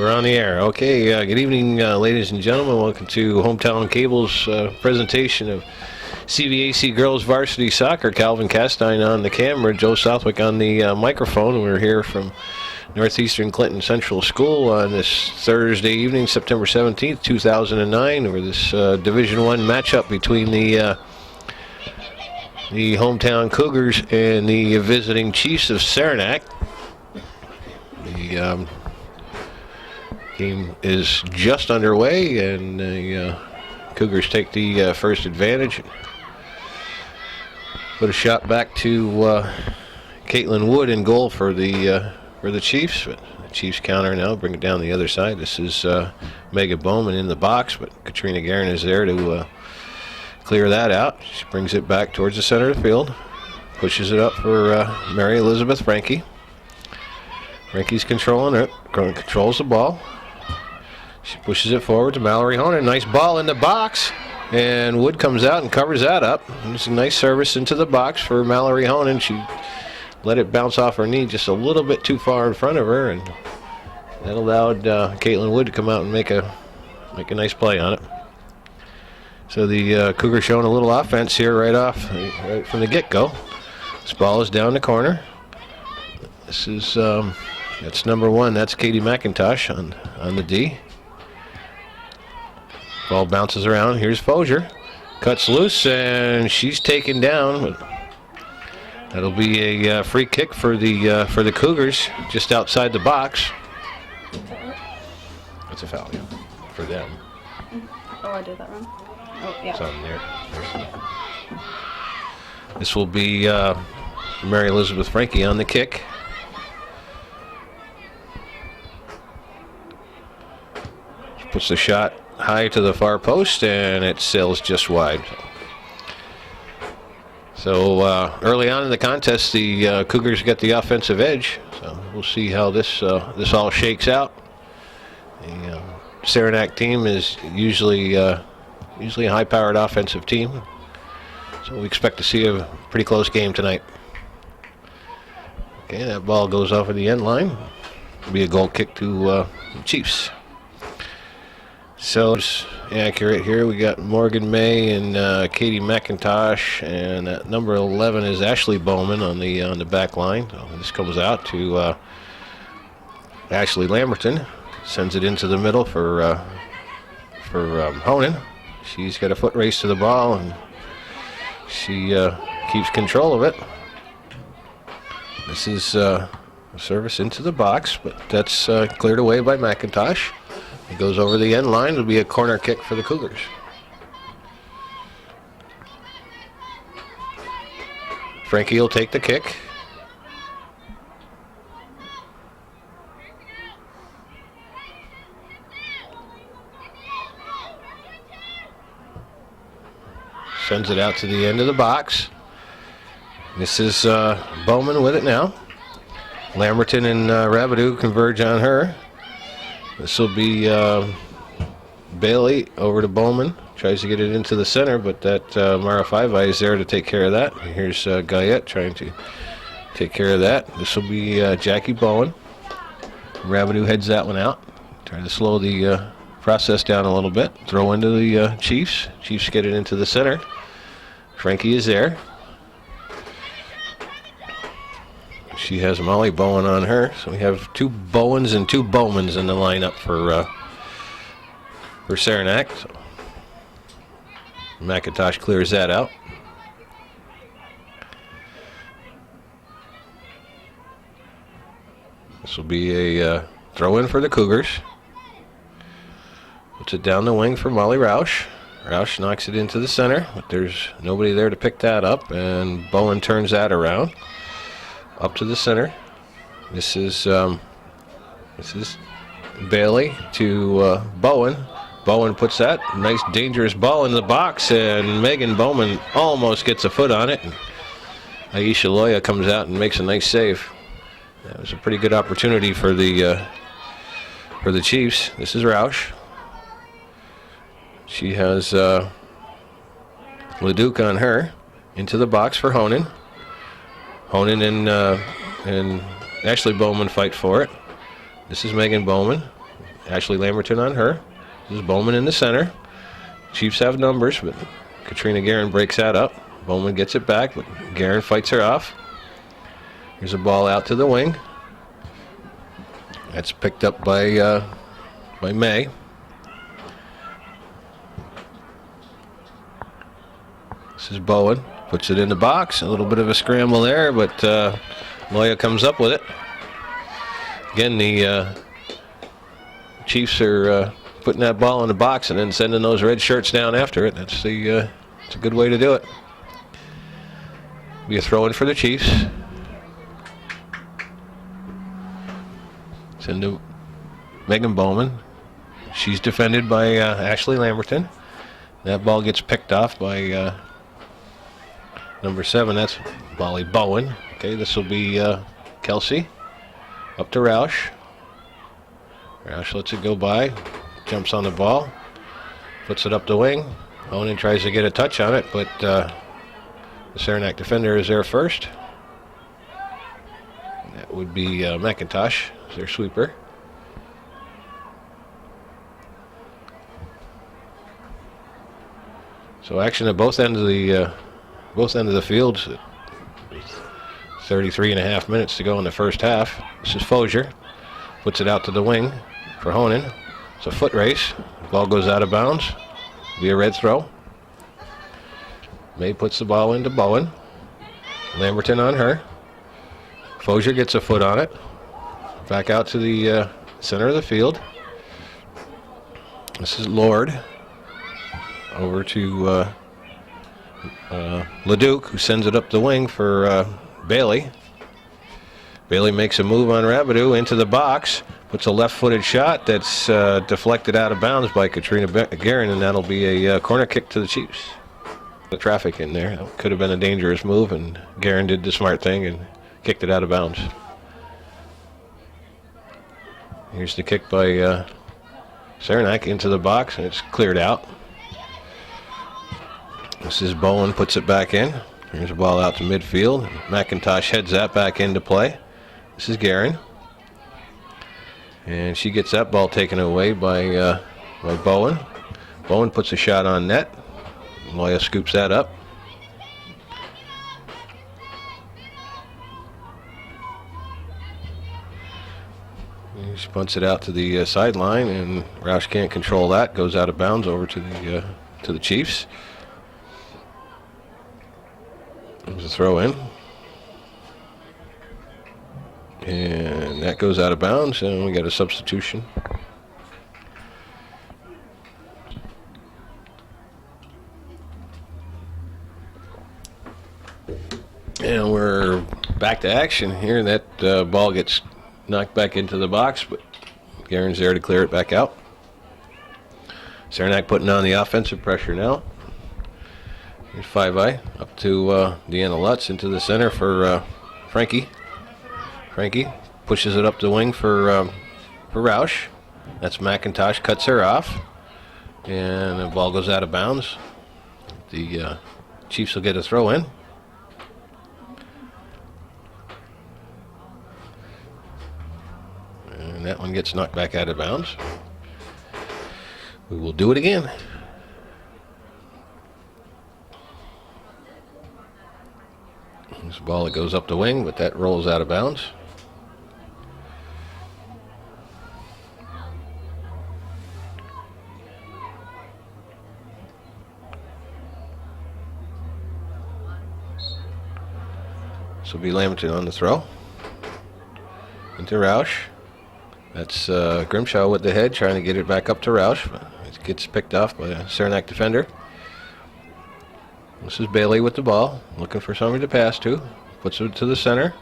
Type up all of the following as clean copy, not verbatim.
We're on the air. Okay, good evening, ladies and gentlemen. Welcome to Hometown Cable's presentation of CVAC Girls Varsity Soccer. Calvin Castine on the camera, Joe Southwick on the microphone. We're here from Northeastern Clinton Central School on this Thursday evening, September 17th, 2009, where this Division I matchup between the hometown Cougars and the visiting Chiefs of Saranac. The game is just underway, and the Cougars take the first advantage. Put a shot back to Caitlin Wood in goal for the Chiefs. But the Chiefs counter now, bring it down the other side. This is Megan Bowman in the box, but Katrina Guerin is there to clear that out. She brings it back towards the center of the field, pushes it up for Mary Elizabeth Franke. Franke's controlling it, controls the ball. She pushes it forward to Mallory Honan. Nice ball in the box, and Wood comes out and covers that up. It's a nice service into the box for Mallory Honan. She let it bounce off her knee just a little bit too far in front of her, and that allowed Caitlin Wood to come out and make a nice play on it. So the Cougars showing a little offense here right from the get-go. This ball is down the corner. This is that's number 1. That's Katie McIntosh on the D. Ball bounces around. Here's Fozier. Cuts loose, and she's taken down. That'll be a free kick for the Cougars just outside the box. That's a foul, yeah, for them. Oh, I did that wrong. Oh, yeah. It's on there. This will be Mary Elizabeth Franke on the kick. She puts the shot high to the far post, and it sails just wide. So early on in the contest, the Cougars get the offensive edge. So we'll see how this all shakes out. The Saranac team is usually a high-powered offensive team, so we expect to see a pretty close game tonight. Okay, that ball goes off of the end line. It'll be a goal kick to the Chiefs. So it's accurate here. We got Morgan May and Katie McIntosh, and that number 11 is Ashley Bowman on the back line. So this comes out to Ashley Lamberton. Sends it into the middle for Honan. She's got a foot race to the ball, and she keeps control of it. This is a service into the box, but that's cleared away by McIntosh. It goes over the end line. It'll be a corner kick for the Cougars. Franke will take the kick. Sends it out to the end of the box. This is Bowman with it now. Lamberton and Rabideau converge on her. This will be Bailey over to Bowman. Tries to get it into the center, but that Mara Faivai is there to take care of that. Here's Guyette trying to take care of that. This will be Jackie Bowen. Rabideau heads that one out. Trying to slow the process down a little bit. Throw into the Chiefs. Chiefs get it into the center. Franke is there. She has Molly Bowen on her, so we have 2 Bowens and 2 Bowmans in the lineup for Saranac. So McIntosh clears that out. This will be a throw-in for the Cougars. Puts it down the wing for Molly Roush. Roush knocks it into the center, but there's nobody there to pick that up, and Bowen turns that around. Up to the center. This is Bailey to Bowen. Bowen puts that nice dangerous ball in the box, and Megan Bowman almost gets a foot on it. And Aisha Loya comes out and makes a nice save. That was a pretty good opportunity for the Chiefs. This is Roush. She has Leduc on her. Into the box for Honan. Honan and Ashley Bowman fight for it. This is Megan Bowman. Ashley Lamberton on her. This is Bowman in the center. Chiefs have numbers, but Katrina Guerin breaks that up. Bowman gets it back, but Guerin fights her off. Here's a ball out to the wing. That's picked up by May. This is Bowen. Puts it in the box. A little bit of a scramble there, but Moya comes up with it. Again, the Chiefs are putting that ball in the box and then sending those red shirts down after it. That's it's a good way to do it. Be a throw in for the Chiefs. It's into Megan Bowman. She's defended by Ashley Lamberton. That ball gets picked off by number 7. That's Molly Bowen. Okay, this will be Kelsey. Up to Roush. Roush lets it go by. Jumps on the ball. Puts it up the wing. Onan tries to get a touch on it, but the Saranac defender is there first. That would be McIntosh, their sweeper. So action at both ends of the field. 33.5 minutes to go in the first half. This is Fozier. Puts it out to the wing for Honan. It's a foot race. Ball goes out of bounds. Be a red throw. May puts the ball into Bowen. Lamberton on her. Fozier gets a foot on it. Back out to the center of the field. This is Lord. Over to Leduc, who sends it up the wing for Bailey. Bailey makes a move on Rabideau into the box. Puts a left-footed shot that's deflected out of bounds by Katrina Guerin, and that'll be a corner kick to the Chiefs. The traffic in there. That could have been a dangerous move, and Guerin did the smart thing and kicked it out of bounds. Here's the kick by Saranac into the box, and it's cleared out. This is Bowen, puts it back in. Here's a ball out to midfield. McIntosh heads that back into play. This is Guerin. And she gets that ball taken away by Bowen. Bowen puts a shot on net. Moya scoops that up. She punts it out to the sideline, and Roush can't control that. Goes out of bounds over to the Chiefs. There's a throw in. And that goes out of bounds, and we got a substitution. And we're back to action here. That ball gets knocked back into the box, but Guerin's there to clear it back out. Saranac putting on the offensive pressure now. Here's 5-eye up to Deanna Lutz into the center for Frankie. Frankie pushes it up the wing for Roush. That's McIntosh, cuts her off, and the ball goes out of bounds. The Chiefs will get a throw in. And that one gets knocked back out of bounds. We will do it again. This ball that goes up the wing, but that rolls out of bounds. This will be Lamberton on the throw. Into Roush. That's Grimshaw with the head, trying to get it back up to Roush. It gets picked off by a Saranac defender. This is Bailey with the ball, looking for somebody to pass to. Puts it to the center.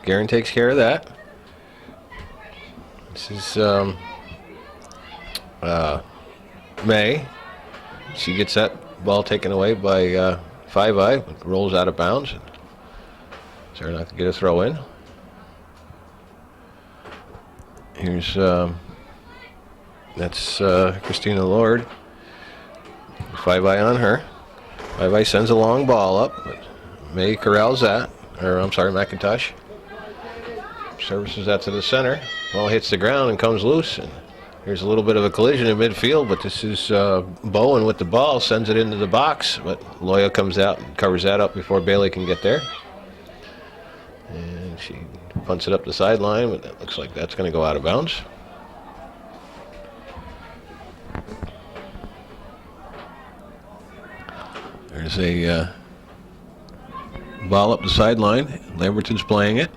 Guerin takes care of that. This is May. She gets that ball taken away by 5-eye. Rolls out of bounds. Saranac to get a throw in. Here's that's Christina Lord. 5-eye on her. 5-eye sends a long ball up, but May corrals that. Or I'm sorry, McIntosh. Services that to the center. Ball hits the ground and comes loose, and Here's a little bit of a collision in midfield, but this is Bowen with the ball, sends it into the box, but Loya comes out and covers that up before Bailey can get there. And she punts it up the sideline, but it looks like that's going to go out of bounds. There's a ball up the sideline. Lamberton's playing it.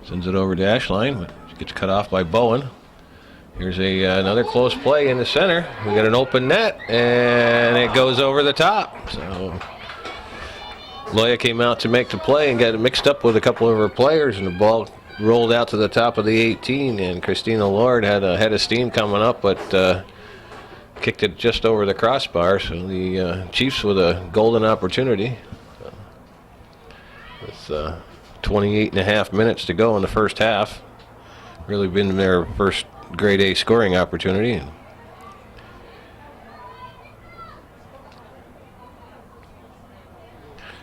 Sends it over dash line, but gets cut off by Bowen. Here's another close play in the center. We got an open net, and it goes over the top. So Loya came out to make the play and got it mixed up with a couple of her players, and the ball rolled out to the top of the 18, and Christina Lord had a head of steam coming up, but kicked it just over the crossbar. So the Chiefs with a golden opportunity. With 28 and a half minutes to go in the first half. Really been their first grade A scoring opportunity.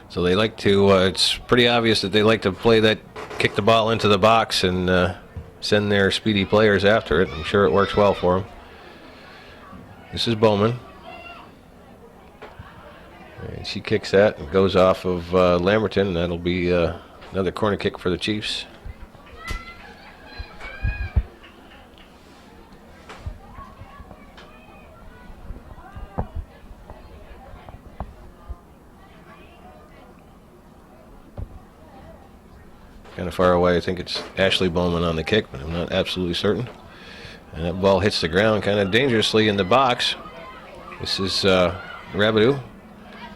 So they like to, it's pretty obvious that they like to play that, kick the ball into the box and send their speedy players after it. I'm sure it works well for them. This is Bowman. And she kicks that and goes off of Lamberton, and that'll be another corner kick for the Chiefs. Kind of far away. I think it's Ashley Bowman on the kick, but I'm not absolutely certain. And that ball hits the ground kind of dangerously in the box. This is Rabideau.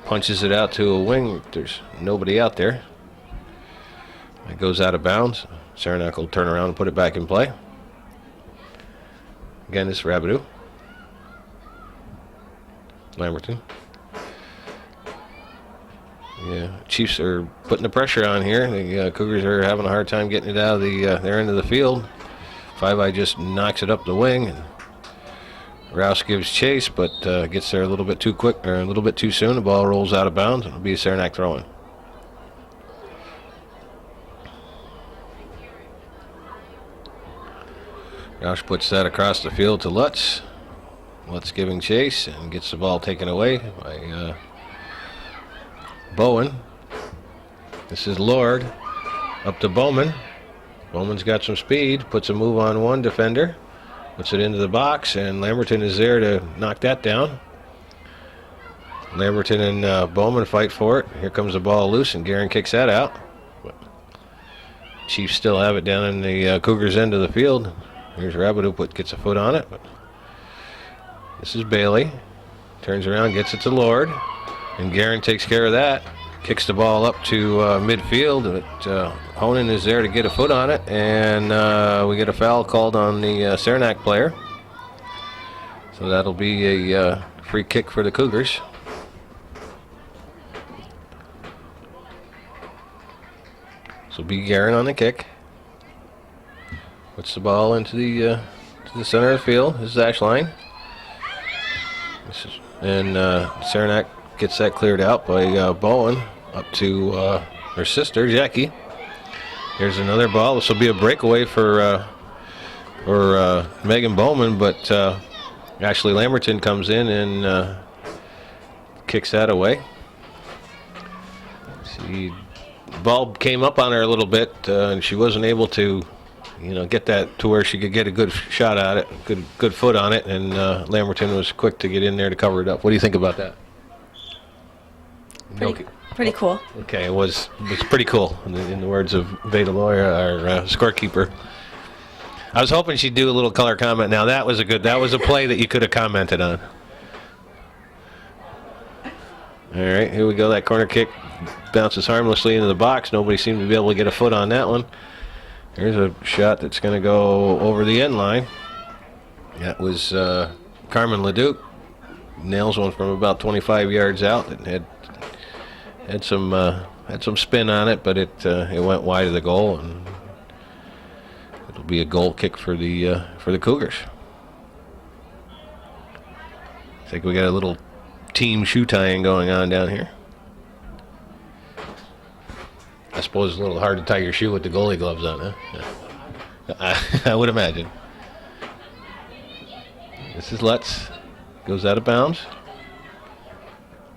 Punches it out to a wing. There's nobody out there. It goes out of bounds. Saranac will turn around and put it back in play. Again, this is Rabideau. Lamberton. Yeah, Chiefs are putting the pressure on here. The Cougars are having a hard time getting it out of their end of the field. Five Eye just knocks it up the wing, and Rouse gives chase, but gets there a little bit too quick, or a little bit too soon. The ball rolls out of bounds, and it'll be a Saranac throw-in. Rouse puts that across the field to Lutz. Lutz giving chase and gets the ball taken away by Bowen. This is Lord up to Bowman. Bowman's got some speed, puts a move on one defender, puts it into the box, and Lamberton is there to knock that down. Lamberton and Bowman fight for it. Here comes the ball loose, and Guerin kicks that out. Chiefs still have it down in the Cougars' end of the field. Here's Rabideau, gets a foot on it. But this is Bailey. Turns around, gets it to Lord. And Guerin takes care of that. Kicks the ball up to midfield. But Honan is there to get a foot on it. And we get a foul called on the Saranac player. So that'll be a free kick for the Cougars. So B. Guerin on the kick. Puts the ball into the center of the field. This is dash line. And Saranac gets that cleared out by Bowen up to her sister, Jackie. Here's another ball. This will be a breakaway for Megan Bowman, but Ashley Lamberton comes in and kicks that away. The ball came up on her a little bit, and she wasn't able to, get that to where she could get a good shot at it, good foot on it, and Lamberton was quick to get in there to cover it up. What do you think about that? Pretty cool. Okay, it was pretty cool, in the words of Veda Lawyer, our scorekeeper. I was hoping she'd do a little color comment. Now that was a play that you could have commented on. All right, here we go. That corner kick bounces harmlessly into the box. Nobody seemed to be able to get a foot on that one. Here's a shot that's going to go over the end line. That was Carmen Leduc. Nails one from about 25 yards out. It had some spin on it, but it went wide of the goal, and it'll be a goal kick for the Cougars. I think we got a little team shoe tying going on down here. I suppose it's a little hard to tie your shoe with the goalie gloves on, huh? Yeah. I would imagine. This is Lutz. Goes out of bounds.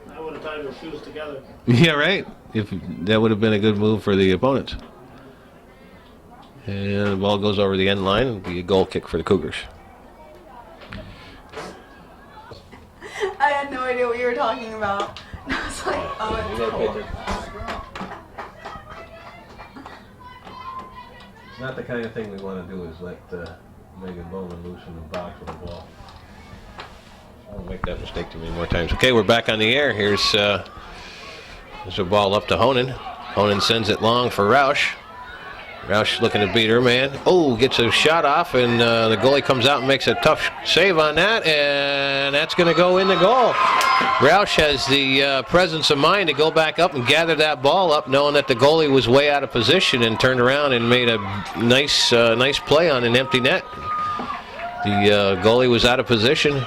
I would have tied their shoes together. Yeah, right. If that would have been a good move for the opponents. And the ball goes over the end line and be a goal kick for the Cougars. I had no idea what you were talking about. I was like, oh, it's cool. It's not the kind of thing we want to do is let Megan Bowman loose in the box with the ball. I won't make that mistake too many more times. Okay, we're back on the air. Here's a ball up to Honan. Honan sends it long for Roush. Roush looking to beat her man. Oh, gets a shot off, and the goalie comes out and makes a tough save on that, and that's going to go in the goal. Roush has the presence of mind to go back up and gather that ball up, knowing that the goalie was way out of position, and turned around and made a nice play on an empty net. The goalie was out of position.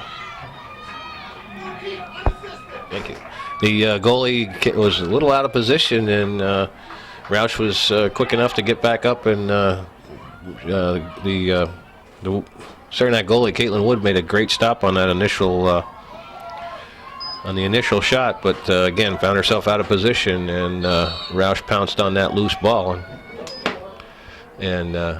Thank you. The goalie was a little out of position, and Roush was quick enough to get back up, and the Saranac goalie, Caitlin Wood, made a great stop on that initial shot, but again found herself out of position, and Roush pounced on that loose ball and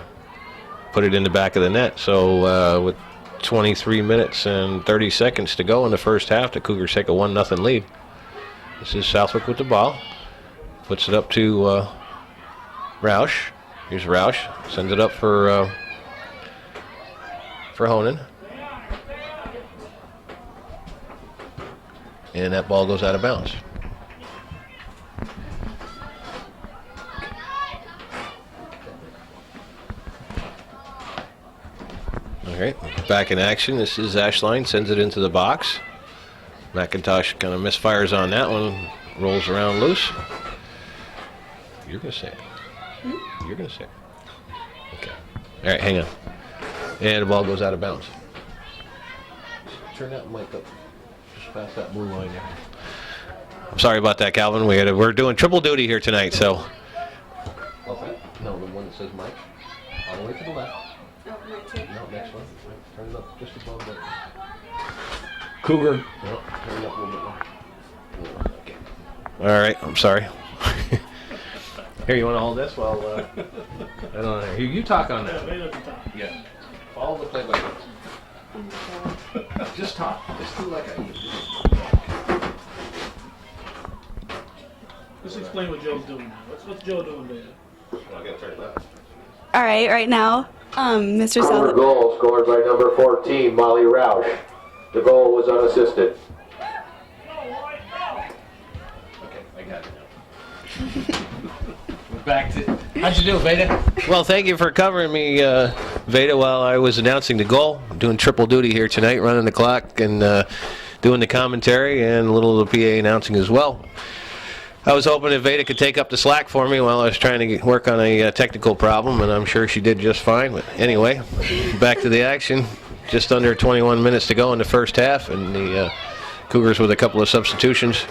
put it in the back of the net. So with 23 minutes and 30 seconds to go in the first half, the Cougars take a 1-0 lead. This is Southwick with the ball. Puts it up to Roush. Here's Roush. Sends it up for Honan. And that ball goes out of bounds. All right, back in action. This is Ashline. Sends it into the box. McIntosh kind of misfires on that one. Rolls around loose. You're going to say it. You're going to say it. Okay. All right, hang on. And the ball goes out of bounds. Turn that mic up. Just past that blue line there. I'm sorry about that, Calvin. We're doing triple duty here tonight, so. Okay. No, the one that says Mike. All the way to the left. Oh, Mike too. No, next one. Turn it up just above that. Cougar. No, turn it up a little bit more. Okay. All right, I'm sorry. Here, you want to hold this while I don't know. Here, you talk on that. Yeah, right at the top. Yeah. Follow the play-by-play. Just talk. Just do like I Let's explain what Joe's doing now. What's Joe doing there? I gotta turn it up. All right now, Mr. Cougar Southwick. goal scored by number 14, Molly Roush. The goal was unassisted. Okay, I got it now. We're back to. How'd you do, Veda? Well, thank you for covering me, Veda, while I was announcing the goal. I'm doing triple duty here tonight, running the clock and doing the commentary and a little of the PA announcing as well. I was hoping that Veda could take up the slack for me while I was trying to work on a technical problem, and I'm sure she did just fine. But anyway, back to the action. Just under 21 minutes to go in the first half, and the Cougars with a couple of substitutions.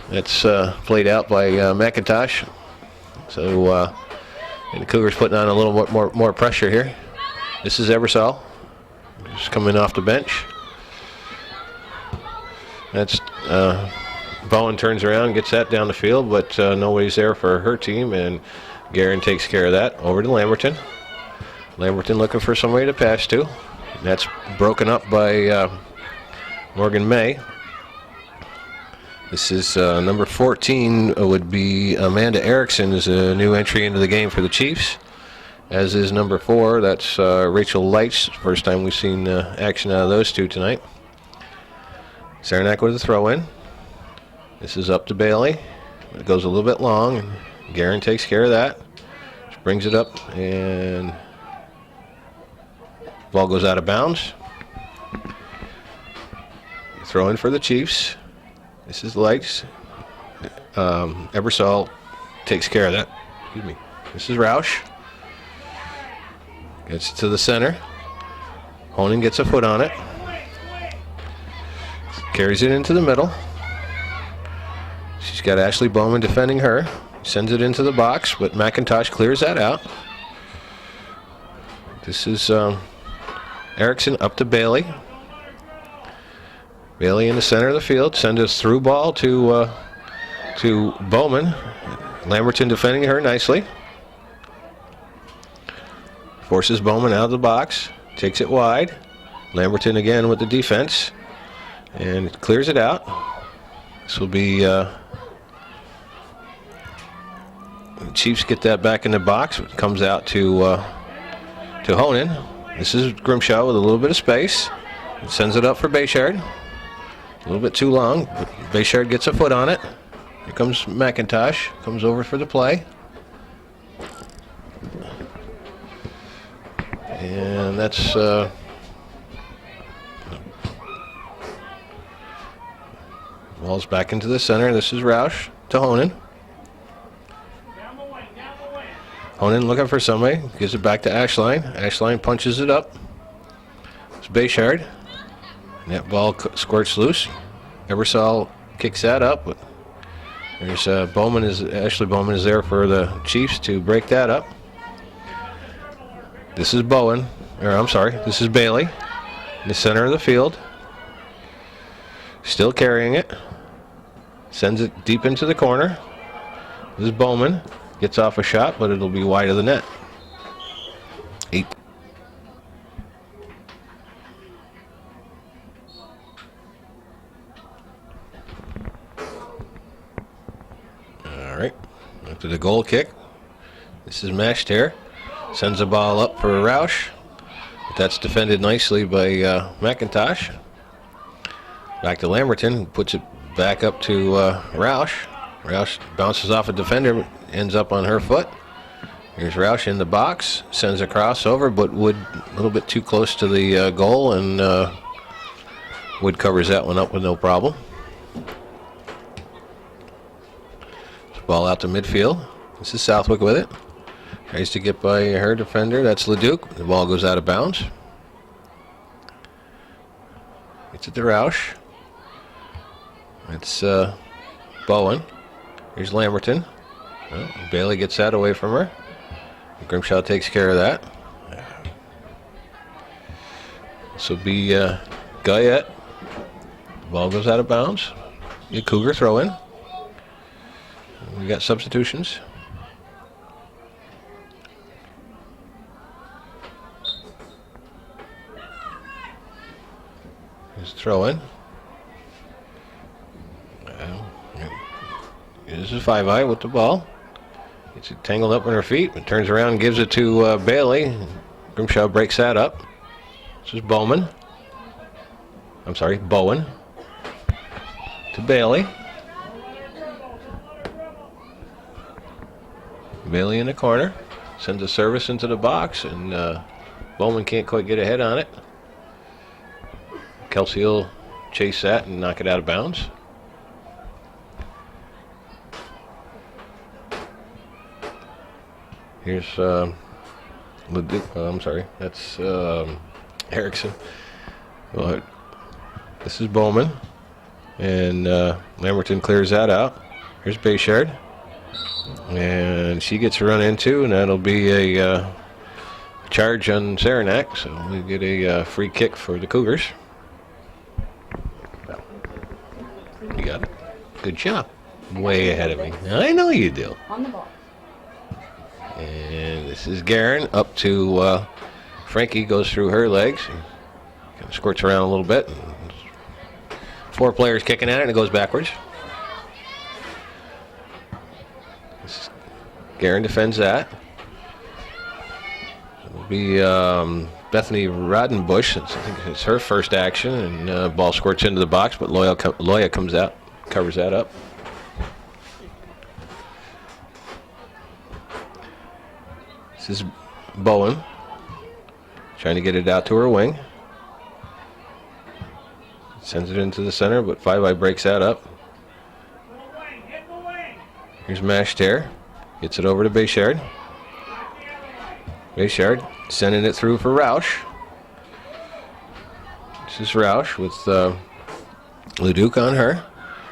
That's played out by McIntosh. So and the Cougars putting on a little more pressure here. This is Ebersol, just coming off the bench. That's Bowen turns around, gets that down the field, but nobody's there for her team, and Guerin takes care of that. Over to Lamberton. Lamberton looking for somebody to pass to. That's broken up by Morgan May. This is number 14 would be Amanda Erickson, is a new entry into the game for the Chiefs, as is number 4. That's Rachel Leitch. First time we've seen action out of those two tonight. Saranac with a throw in. This is up to Bailey. It goes a little bit long, and Guerin takes care of that. Just brings it up, and ball goes out of bounds. Throw in for the Chiefs. This is Leitch. Ebersol takes care of that. Excuse me. This is Roush. Gets to the center. Honan gets a foot on it. Carries it into the middle. She's got Ashley Bowman defending her. Sends it into the box, but McIntosh clears that out. This is Erickson up to Bailey. Bailey in the center of the field. Sends a through ball to Bowman. Lamberton defending her nicely. Forces Bowman out of the box. Takes it wide. Lamberton again with the defense. And clears it out. This will be... the Chiefs get that back in the box. It comes out to Honan. This is Grimshaw with a little bit of space. It sends it up for Bayshard. A little bit too long, but Bayshard gets a foot on it. Here comes McIntosh. Comes over for the play. And that's... ball's back into the center. This is Roush to Honan. Honan looking for somebody. Gives it back to Ashline. Ashline punches it up. It's Bayshard. That ball squirts loose. Ebersol kicks that up. But there's Ashley Bowman is there for the Chiefs to break that up. This is this is Bailey in the center of the field. Still carrying it. Sends it deep into the corner. This is Bowman. Gets off a shot, but it'll be wide of the net. 8. All right. After the goal kick, this is mashed here. Sends the ball up for Roush. But that's defended nicely by McIntosh. Back to Lamberton, who puts it back up to Roush. Roush bounces off a defender, ends up on her foot. Here's Roush in the box, sends a crossover, but Wood a little bit too close to the goal, and Wood covers that one up with no problem. Ball out to midfield. This is Southwick with it. Tries to get by her defender. That's Leduc. The ball goes out of bounds. Gets it to Roush. It's Bowen. Here's Lamberton. Well, Bailey gets that away from her. Grimshaw takes care of that. This will be Guyette. Ball goes out of bounds. The Cougar throw in. We got substitutions. Here's throw in. This is Five-Eye with the ball. Gets it tangled up on her feet, but turns around and gives it to Bailey. Grimshaw breaks that up. This is Bowen. To Bailey. Bailey in the corner. Sends a service into the box, and Bowman can't quite get ahead on it. Kelsey will chase that and knock it out of bounds. Here's that's Erickson. Well, this is Bowman, and Lamberton clears that out. Here's Bayshard, and she gets run into, and that'll be a charge on Saranac, so we get a free kick for the Cougars. You got it. Good job. Way ahead of me. I know you do. On the ball. And this is Guerin up to Frankie, goes through her legs. Kind of squirts around a little bit. 4 players kicking at it, and it goes backwards. Guerin defends that. It'll be Bethany Rodenbush. I think it's her first action, and ball squirts into the box, but Loya comes out, covers that up. This is Bowen trying to get it out to her wing. Sends it into the center, but Five-Eye breaks that up. Here's Mashed Hair. Gets it over to Bayshard. Bayshard sending it through for Roush. This is Roush with Leduc on her.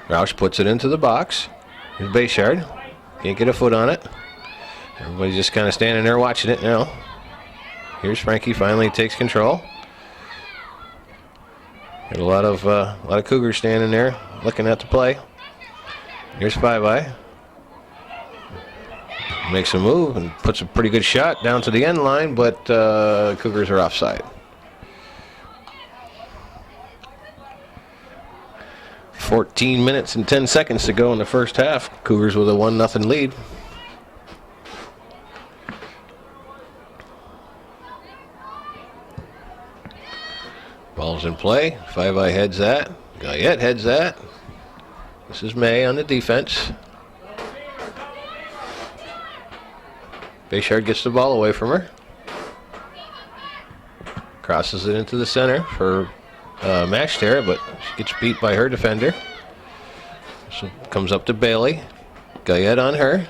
Roush puts it into the box. Here's Bayshard. Can't get a foot on it. Everybody's just kind of standing there watching it now. Here's Frankie, finally takes control. Got a lot of Cougars standing there looking at the play. Here's Five Eye. Makes a move and puts a pretty good shot down to the end line, but Cougars are offside. 14 minutes and 10 seconds to go in the first half. Cougars with a 1-0 lead. Ball's in play. Five Eye heads that. Guyette heads that. This is May on the defense. Bayshard gets the ball away from her. Crosses it into the center for Mashtare, but she gets beat by her defender. So comes up to Bailey. Guyette on her.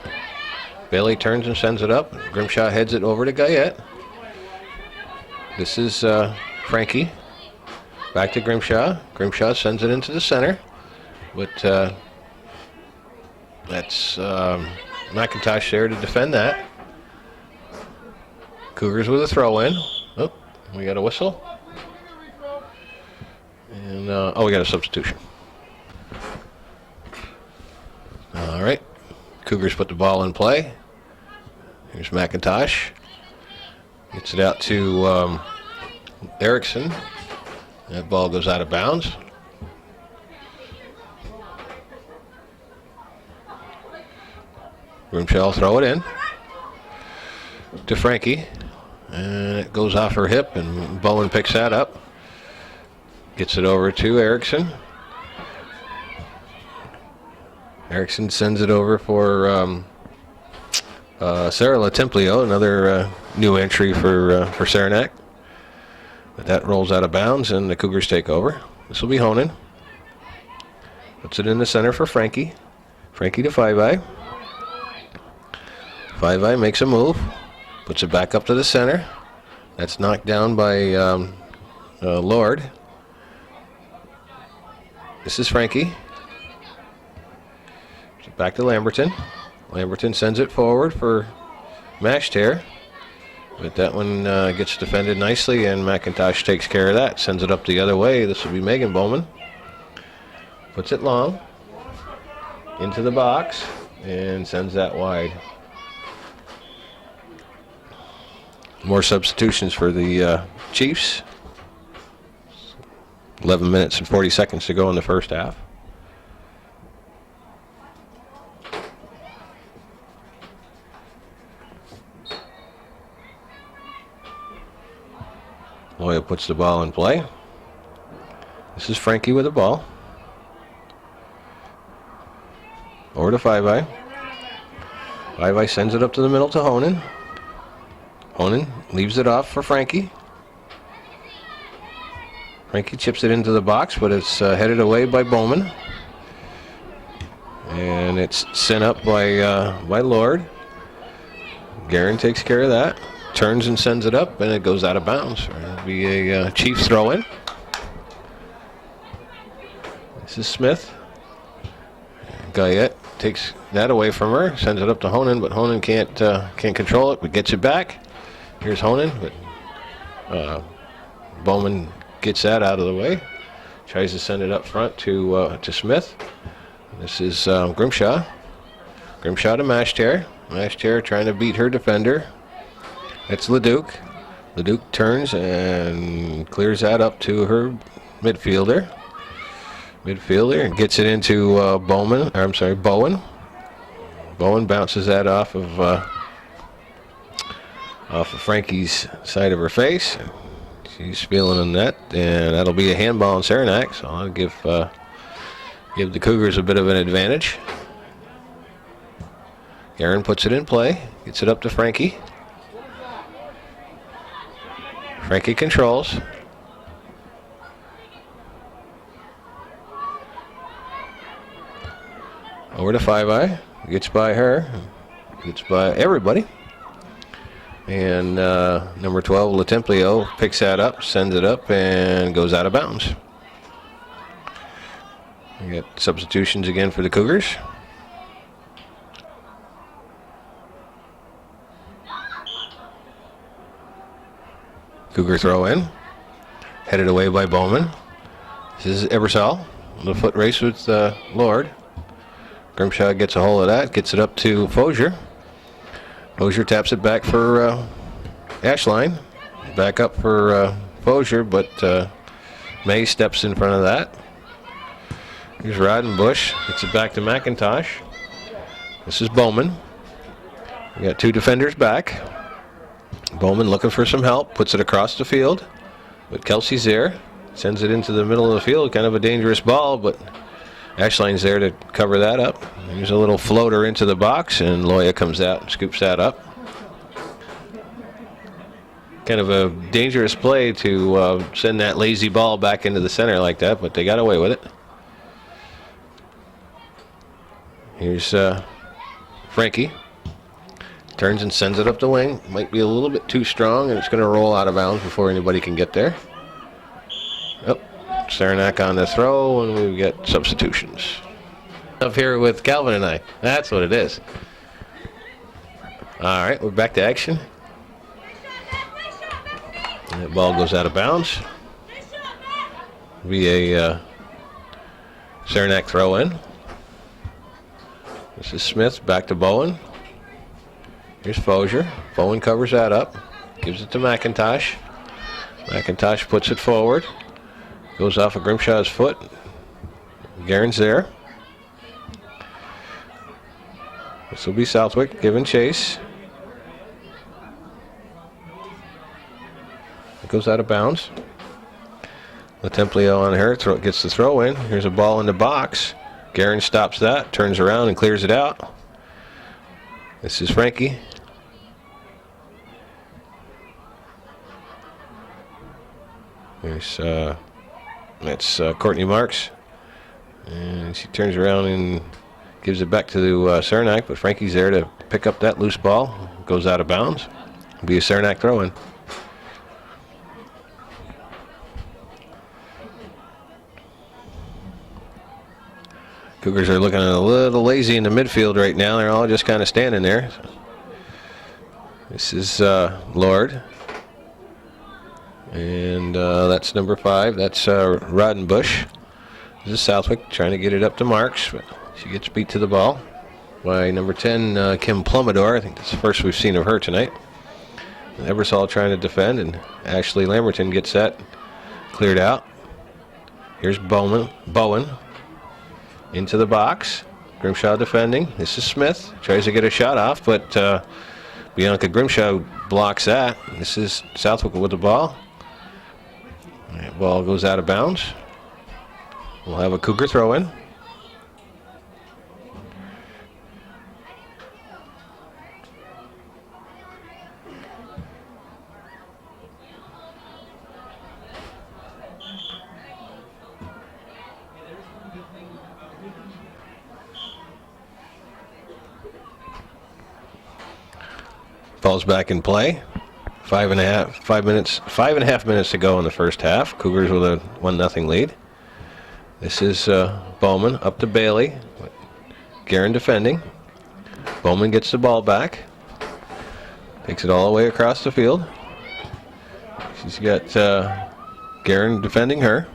Bailey turns and sends it up. Grimshaw heads it over to Guyette. This is Frankie. Back to Grimshaw. Grimshaw sends it into the center. But that's McIntosh there to defend that. Cougars with a throw in. Oh, we got a whistle. And, we got a substitution. All right. Cougars put the ball in play. Here's McIntosh. Gets it out to Erickson. That ball goes out of bounds. Grimshaw will throw it in to Frankie. And it goes off her hip, and Bowen picks that up. Gets it over to Erickson. Erickson sends it over for Sarah Latemplio, another new entry for Saranac. But that rolls out of bounds, and the Cougars take over. This will be Honan. Puts it in the center for Frankie. Frankie to Five Eye. Five Eye makes a move. Puts it back up to the center. That's knocked down by Lord. This is Frankie. Back to Lamberton. Lamberton sends it forward for Mashtare. But that one gets defended nicely, and McIntosh takes care of that. Sends it up the other way. This will be Megan Bowman. Puts it long. Into the box. And sends that wide. More substitutions for the Chiefs. 11 minutes and 40 seconds to go in the first half. Loya puts the ball in play. This is Frankie with the ball. Over to Five Eye. Five Eye sends it up to the middle to Honan. Honan leaves it off for Frankie. Frankie chips it into the box, but it's headed away by Bowman. And it's sent up by Lord. Guerin takes care of that. Turns and sends it up, and it goes out of bounds. It'll be a Chiefs throw-in. This is Smith. Guyette takes that away from her, sends it up to Honan, but Honan can't control it, but gets it back. Here's Honan, but Bowman gets that out of the way. Tries to send it up front to Smith. This is Grimshaw. Grimshaw to Mashtare. Mashtare trying to beat her defender. It's Leduc. Leduc turns and clears that up to her midfielder. Midfielder gets it into Bowen. Bowen bounces that off of Frankie's side of her face. She's feeling in that, and that'll be a handball in Saranac. So I'll give the Cougars a bit of an advantage. Guerin puts it in play, gets it up to Frankie. Frankie controls. Over to Five Eye. Gets by her. Gets by everybody. And number 12, Latemplio, picks that up, sends it up, and goes out of bounds. We got substitutions again for the Cougars. Cougar throw in. Headed away by Bowman. This is Ebersol. The foot race with Lord. Grimshaw gets a hold of that, gets it up to Fosier. Fosier taps it back for Ashline. Back up for Fosier, but May steps in front of that. Here's Rodenbush. Gets it back to McIntosh. This is Bowman. We got two defenders back. Bowman looking for some help. Puts it across the field. But Kelsey's there. Sends it into the middle of the field. Kind of a dangerous ball, but Ashline's there to cover that up. Here's a little floater into the box, and Loya comes out and scoops that up. Kind of a dangerous play to send that lazy ball back into the center like that, but they got away with it. Here's Frankie. Turns and sends it up the wing. Might be a little bit too strong, and it's going to roll out of bounds before anybody can get there. Oh, Saranac on the throw, and we get substitutions. Up here with Calvin and I. That's what it is. All right, we're back to action. And that ball goes out of bounds. Be a Saranac throw in. This is Smith, back to Bowen. Here's Fosier. Bowen covers that up. Gives it to McIntosh. McIntosh puts it forward. Goes off of Grimshaw's foot. Guerin's there. This will be Southwick giving chase. It goes out of bounds. Latemplio on her gets the throw in. Here's a ball in the box. Guerin stops that, turns around and clears it out. This is Frankie. There's that's Courtney Marks, and she turns around and gives it back to Saranac, but Frankie's there to pick up that loose ball. Goes out of bounds. It'll be a Saranac throw-in. Cougars are looking a little lazy in the midfield right now. They're all just kind of standing there. This is Lord. And that's number 5. That's Rodenbush. This is Southwick trying to get it up to Marks, but she gets beat to the ball by number 10, Kim Plumidor. I think that's the first we've seen of her tonight. And Ebersol trying to defend, and Ashley Lamberton gets that cleared out. Here's Bowen into the box. Grimshaw defending. This is Smith. Tries to get a shot off, but Bianca Grimshaw blocks that. This is Southwick with the ball. That ball goes out of bounds. We'll have a Cougar throw in. Ball's back in play. 5.5 minutes to go in the first half. Cougars with a 1-0 lead. This is Bowman up to Bailey. Guerin defending. Bowman gets the ball back. Takes it all the way across the field. She's got Guerin defending her.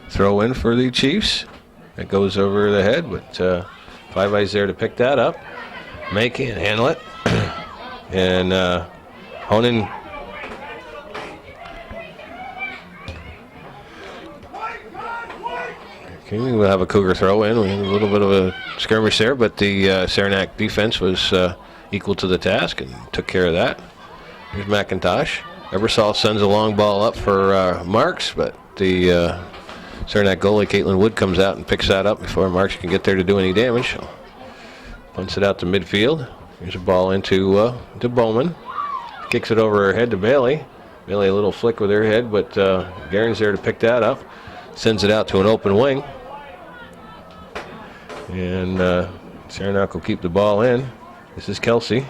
Throw in for the Chiefs. That goes over the head, but Five Eyes there to pick that up. May can't handle it. And Honan we'll have a Cougar throw in. We had a little bit of a skirmish there, but the Saranac defense was equal to the task and took care of that. Here's McIntosh. Ebersol sends a long ball up for Marks, but the Saranac goalie, Caitlin Wood, comes out and picks that up before Marks can get there to do any damage. So punts it out to midfield. Here's a ball into to Bowman. Kicks it over her head to Bailey. Bailey a little flick with her head, but Guerin's there to pick that up. Sends it out to an open wing. And Saranac will keep the ball in. This is Kelsey.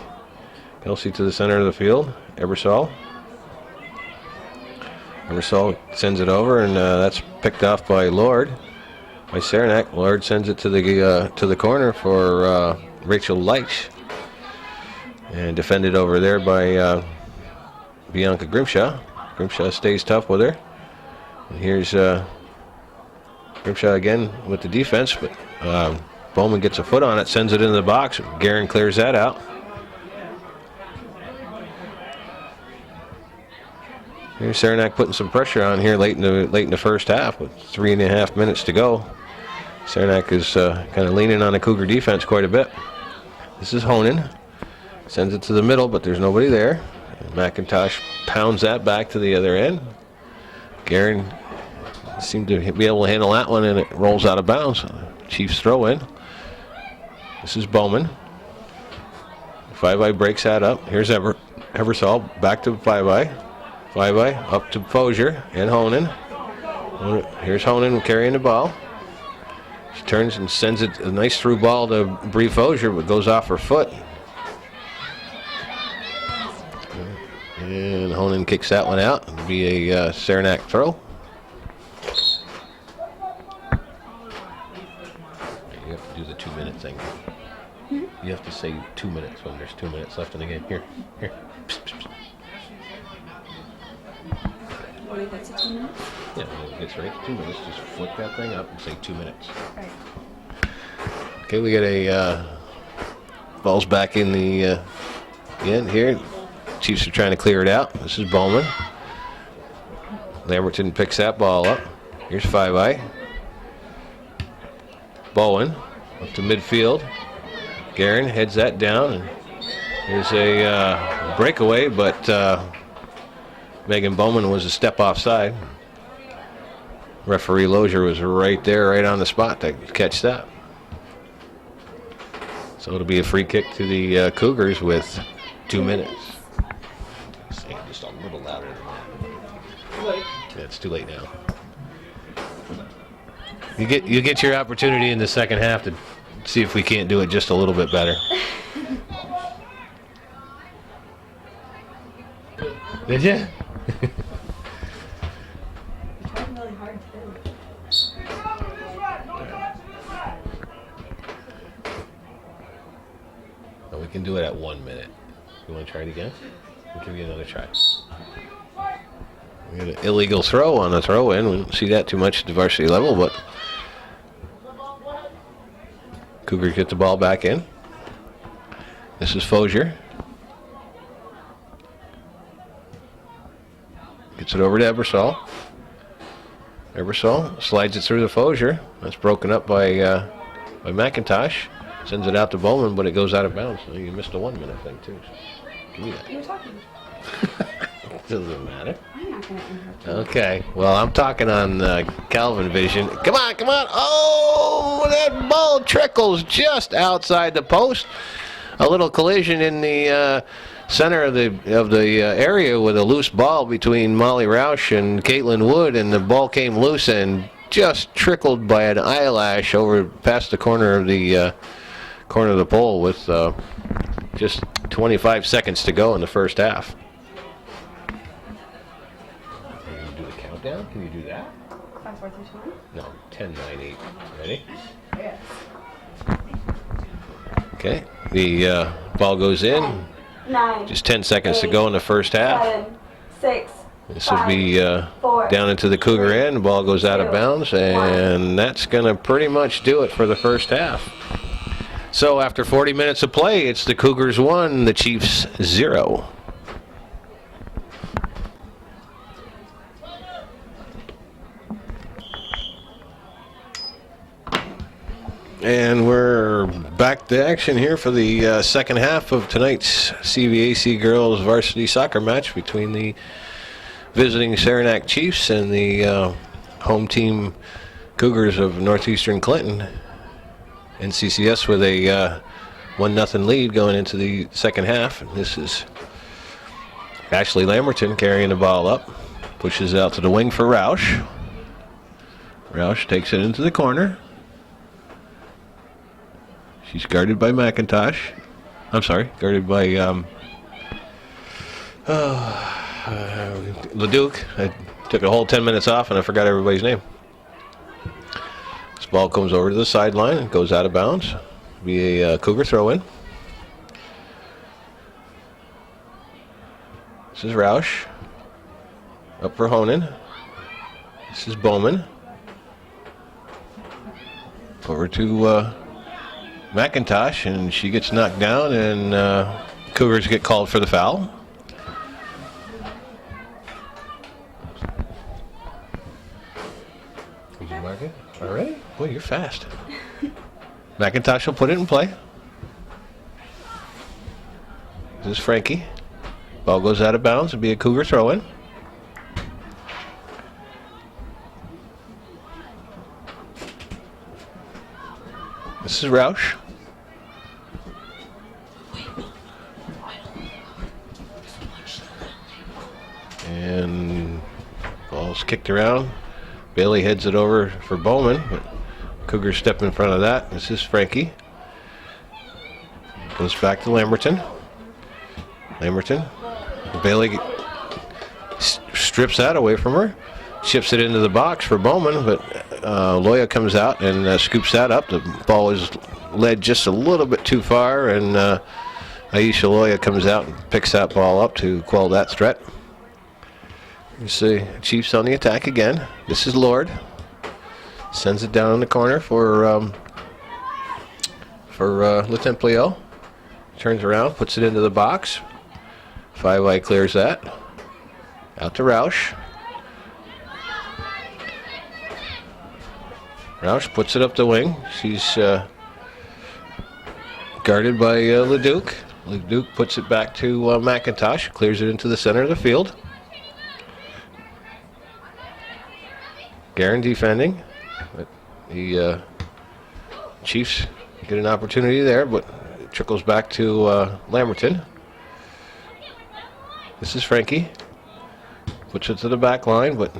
Kelsey to the center of the field. Ebersol. Ebersol sends it over, and that's picked off by Lord. By Saranac. Lord sends it to the corner for Rachel Leitch. And defended over there by Bianca Grimshaw. Grimshaw stays tough with her. And here's Grimshaw again with the defense, but Bowman gets a foot on it, sends it into the box. Guerin clears that out. Here's Saranac putting some pressure on here late in the first half with 3.5 minutes to go. Saranac is kind of leaning on the Cougar defense quite a bit. This is Honan. Sends it to the middle, but there's nobody there. And McIntosh pounds that back to the other end. Guerin seemed to be able to handle that one, and it rolls out of bounds. Chiefs throw in. This is Bowman. 5-eye breaks that up. Here's Eversole back to 5-eye. 5-eye up to Fozier and Honan. Here's Honan carrying the ball. She turns and sends it a nice through ball to Bree Fozier, but goes off her foot. And Honan kicks that one out. It'll be a Saranac throw. You have to do the 2-minute thing. You have to say 2 minutes when there's 2 minutes left in the game. Here. Psst, psst, psst. What if it's 2 minutes? Yeah, when it gets right to 2 minutes, just flick that thing up and say 2 minutes. Right. Okay, we get a ball's back in the end here. Chiefs are trying to clear it out. This is Bowman. Lamberton picks that ball up. Here's 5-eye. Bowen up to midfield. Guerin heads that down, and there's a breakaway, but Megan Bowman was a step offside. Referee Lozier was right there, right on the spot to catch that. So it'll be a free kick to the Cougars with 2 minutes. Say it just a little louder than that. Too late. Yeah, it's too late now. You get your opportunity in the second half to see if we can't do it just a little bit better. Did you? You're trying really hard too. No, we can do it at 1 minute. You want to try it again? We'll give you another try. We got an illegal throw on the throw-in. We don't see that too much at the varsity level, but Cougars get the ball back in. This is Fozier. Gets it over to Eversole. Eversole slides it through the Fozier. That's broken up by McIntosh. Sends it out to Bowman, but it goes out of bounds. So you missed a 1 minute thing too. Give me that. You were talking. Doesn't matter. I'm not going to interrupt you. Okay. Well, I'm talking on Calvin Vision. Come on, come on. Oh, that ball trickles just outside the post. A little collision in the center of the area with a loose ball between Molly Roush and Caitlin Wood, and the ball came loose and just trickled by an eyelash over past the corner of the pole with just 25 seconds to go in the first half. Can you do the countdown? Can you do that? 5, 4, 3, 2, 1. No, 10, 9, 8. Ready? Yes. Okay. The ball goes in. 9. Just 10 seconds to go in the first half. 7, 6. This will be down into the Cougar end. The ball goes out of bounds, and that's going to pretty much do it for the first half. So after 40 minutes of play, it's the Cougars 1, the Chiefs 0. And we're back to action here for the second half of tonight's CVAC girls varsity soccer match between the visiting Saranac Chiefs and the home team Cougars of Northeastern Clinton. NCCS with a 1-0 lead going into the second half. And this is Ashley Lamberton carrying the ball up, pushes out to the wing for Roush. Roush takes it into the corner. She's guarded by McIntosh. I'm sorry, guarded by LeDuc. I took a whole 10 minutes off and I forgot everybody's name. This ball comes over to the sideline and goes out of bounds. Be a Cougar throw-in. This is Roush. Up for Honan. This is Bowman. over to McIntosh, and she gets knocked down, and Cougars get called for the foul. Did you mark it? All right. Boy, you're fast. McIntosh will put it in play. This is Frankie. Ball goes out of bounds. It'll be a Cougar throw-in. This is Roush. And ball's kicked around. Bailey heads it over for Bowman, but Cougars step in front of that. This is Frankie. Goes back to Lamberton. Bailey strips that away from her. Ships it into the box for Bowman, but Loya comes out and scoops that up. The ball is led just a little bit too far, and Aisha Loya comes out and picks that ball up to quell that threat. You see Chiefs on the attack again. This is Lord. Sends it down in the corner for Lieutenant Pleo. Turns around, puts it into the box. 5-eye clears that. Out to Roush. Roush puts it up the wing. She's guarded by Leduc. Leduc puts it back to McIntosh. Clears it into the center of the field. Guerin defending. But the Chiefs get an opportunity there, but it trickles back to Lamberton. This is Frankie. Puts it to the back line, but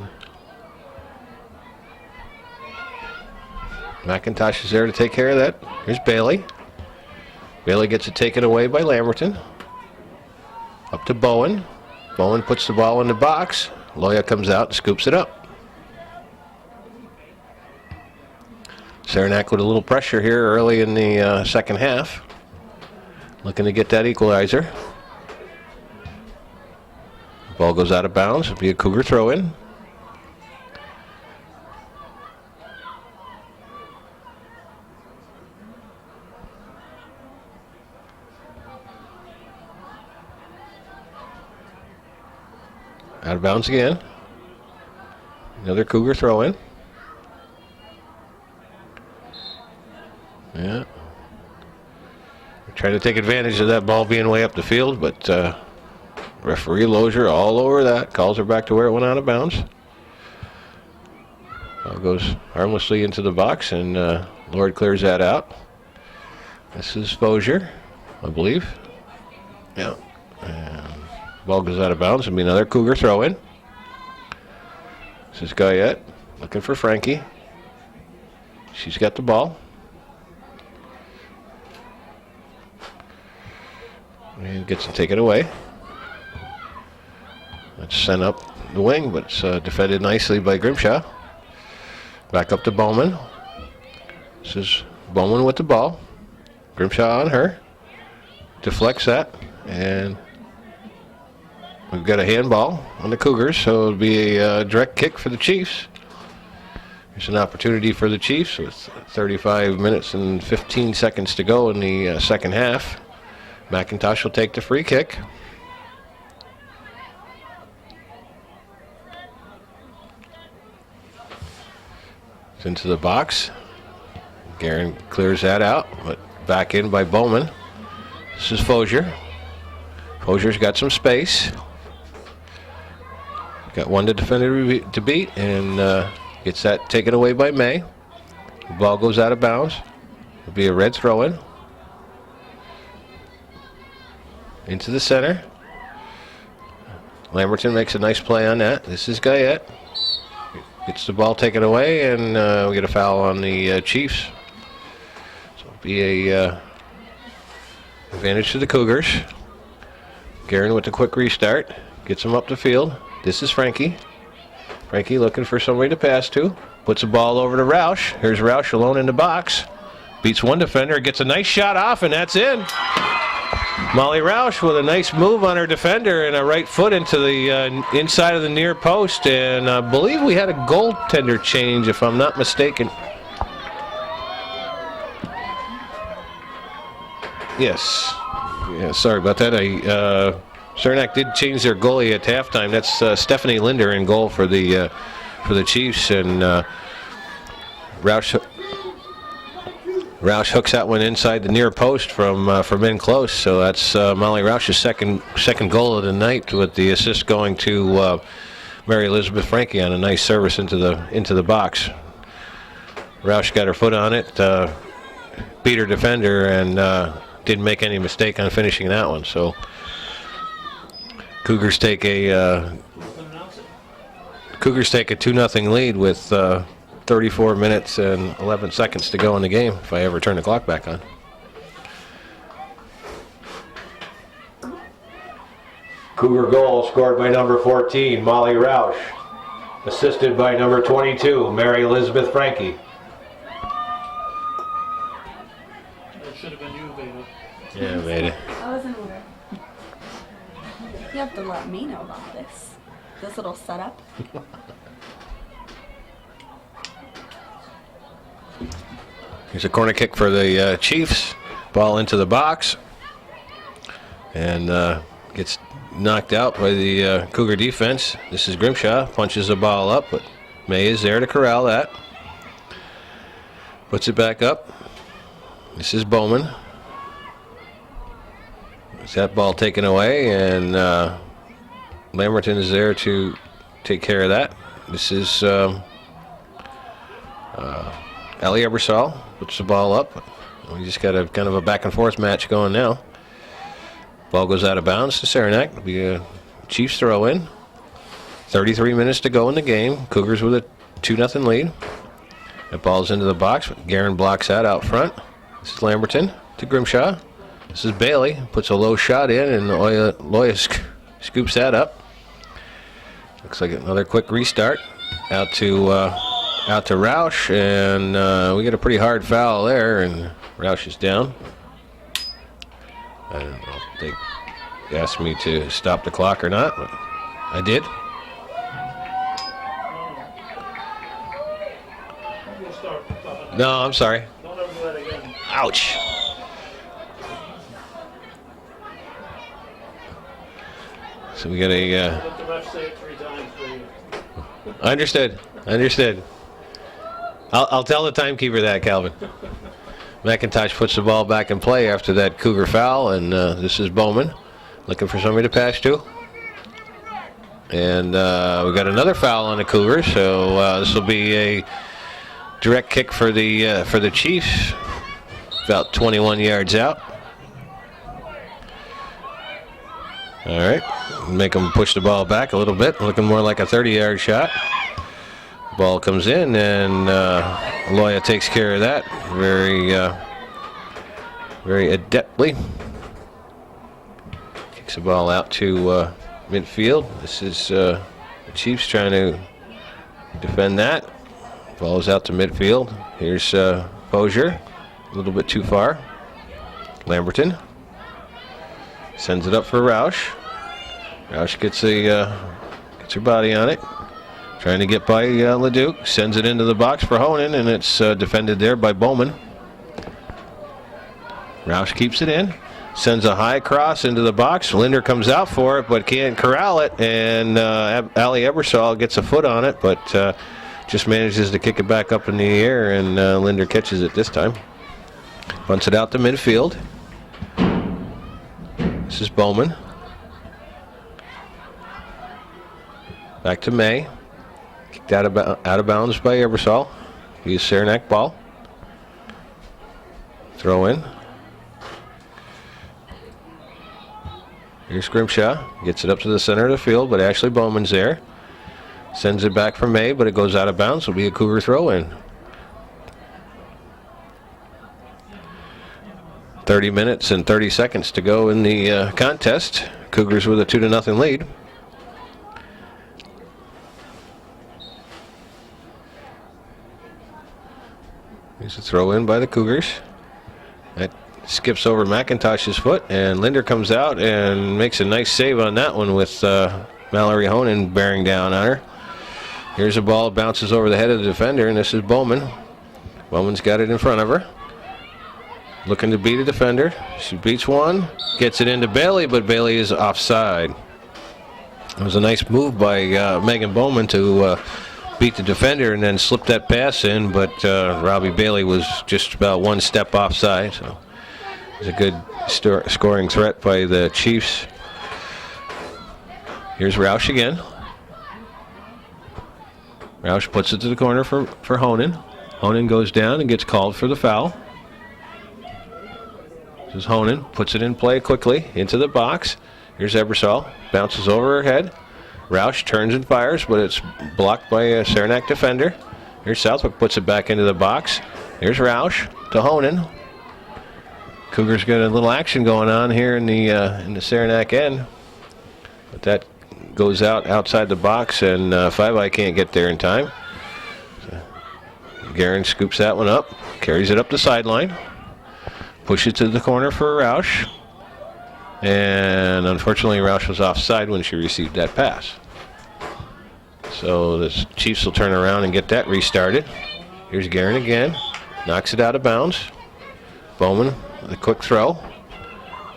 McIntosh is there to take care of that. Here's Bailey. Bailey gets it taken away by Lamberton. Up to Bowen. Bowen puts the ball in the box. Loya comes out and scoops it up. Saranac with a little pressure here early in the second half. Looking to get that equalizer. Ball goes out of bounds. It'll be a Cougar throw-in. Out of bounds again. Another Cougar throw-in. Yeah. Trying to take advantage of that ball being way up the field, but referee Lozier all over that. Calls her back to where it went out of bounds. Ball goes harmlessly into the box, and Lord clears that out. This is Fozier, I believe. Yeah. And ball goes out of bounds. It'll be another Cougar throw-in. This is Guyette looking for Frankie. She's got the ball. And gets it taken away. It's sent up the wing, but it's defended nicely by Grimshaw. Back up to Bowman. This is Bowman with the ball. Grimshaw on her. Deflects that, and we've got a handball on the Cougars, so it'll be a direct kick for the Chiefs. There's an opportunity for the Chiefs with 35 minutes and 15 seconds to go in the second half. McIntosh will take the free kick. It's into the box. Guerin clears that out, but back in by Bowman. This is Fozier. Fozier's got some space. Got one defender to beat, and gets that taken away by May. The ball goes out of bounds. It'll be a red throw-in. Into the center. Lamberton makes a nice play on that. This is Guyette. Gets the ball taken away, and we get a foul on the Chiefs. So it'll be a advantage to the Cougars. Guerin with the quick restart. Gets him up the field. This is Frankie. Frankie looking for somebody to pass to. Puts the ball over to Roush. Here's Roush alone in the box. Beats one defender. Gets a nice shot off, and that's in. Molly Roush with a nice move on her defender and a right foot into the inside of the near post, and I believe we had a goaltender change, if I'm not mistaken. Yes. Yeah, sorry about that. Saranac did change their goalie at halftime. That's Stephanie Linder in goal for the Chiefs, and Roush hooks that one inside the near post from in close. So that's Molly Roush's second goal of the night, with the assist going to Mary Elizabeth Frankie on a nice service into the box. Roush got her foot on it, beat her defender, and didn't make any mistake on finishing that one. So Cougars take a 2-0 lead with 34 minutes and 11 seconds to go in the game, if I ever turn the clock back on. Cougar goal scored by number 14, Molly Roush. Assisted by number 22, Mary Elizabeth Frankie. That should have been you, baby. Yeah, made it. I wasn't aware. You have to let me know about this little setup. Here's a corner kick for the Chiefs. Ball into the box, and gets knocked out by the Cougar defense. This is Grimshaw, punches the ball up, but May is there to corral that. Puts it back up. This is Bowman. Is that ball taken away, and Lamberton is there to take care of that. This is Allie Ebersol puts the ball up. We just got a kind of a back and forth match going now. Ball goes out of bounds to Saranac. It'll be a Chiefs throw in. 33 minutes to go in the game. Cougars with a 2-0 lead. That ball's into the box. Guerin blocks that out front. This is Lamberton to Grimshaw. This is Bailey. Puts a low shot in, and Loya scoops that up. Looks like another quick restart. Out to Roush, and we get a pretty hard foul there, and Roush is down. I don't know if they asked me to stop the clock or not, but I did. No, I'm sorry. Don't ever do that again. Ouch. So we got a... Let the ref say it 3 times for you. I understood. I'll tell the timekeeper that, Calvin. McIntosh puts the ball back in play after that Cougar foul, and this is Bowman looking for somebody to pass to. And we got another foul on the Cougars, so this will be a direct kick for the Chiefs, about 21 yards out. All right, make them push the ball back a little bit, looking more like a 30-yard shot. Ball comes in, and Loya takes care of that very adeptly. Kicks the ball out to midfield. This is the Chiefs trying to defend that. Ball is out to midfield. Here's Posier, a little bit too far. Lamberton sends it up for Roush. Roush gets her body on it. Trying to get by Leduc. Sends it into the box for Honan, and it's defended there by Bowman. Roush keeps it in. Sends a high cross into the box. Linder comes out for it, but can't corral it, and Allie Ebersol gets a foot on it, but just manages to kick it back up in the air, and Linder catches it this time. Punts it out to midfield. This is Bowman. Back to May. Kicked out of bounds by Ebersol. Use Saranac ball. Throw in. Here's Grimshaw. Gets it up to the center of the field, but Ashley Bowman's there. Sends it back for May, but it goes out of bounds. It'll be a Cougar throw in. 30 minutes and 30 seconds to go in the contest. Cougars with a 2-0 lead. Here's a throw in by the Cougars. That skips over McIntosh's foot, and Linder comes out and makes a nice save on that one with Mallory Honan bearing down on her. Here's a ball, bounces over the head of the defender, and this is Bowman. Bowman's got it in front of her. looking to beat a defender. She beats one, gets it into Bailey, but Bailey is offside. It was a nice move by Megan Bowman to beat the defender and then slip that pass in, but Robbie Bailey was just about one step offside. So it was a good scoring threat by the Chiefs. Here's Roush again. Roush puts it to the corner for Honan. Honan goes down and gets called for the foul. This is Honan, puts it in play quickly into the box. Here's Ebersol, bounces over her head. Roush turns and fires, but it's blocked by a Saranac defender. Here's Southwick, puts it back into the box. Here's Roush to Honan. Cougars got a little action going on here in the Saranac end, but that goes outside the box, and Five Eye can't get there in time. So Guerin scoops that one up, carries it up the sideline, pushes it to the corner for Roush. And unfortunately, Roush was offside when she received that pass. So the Chiefs will turn around and get that restarted. Here's Guerin again. Knocks it out of bounds. Bowman with a quick throw.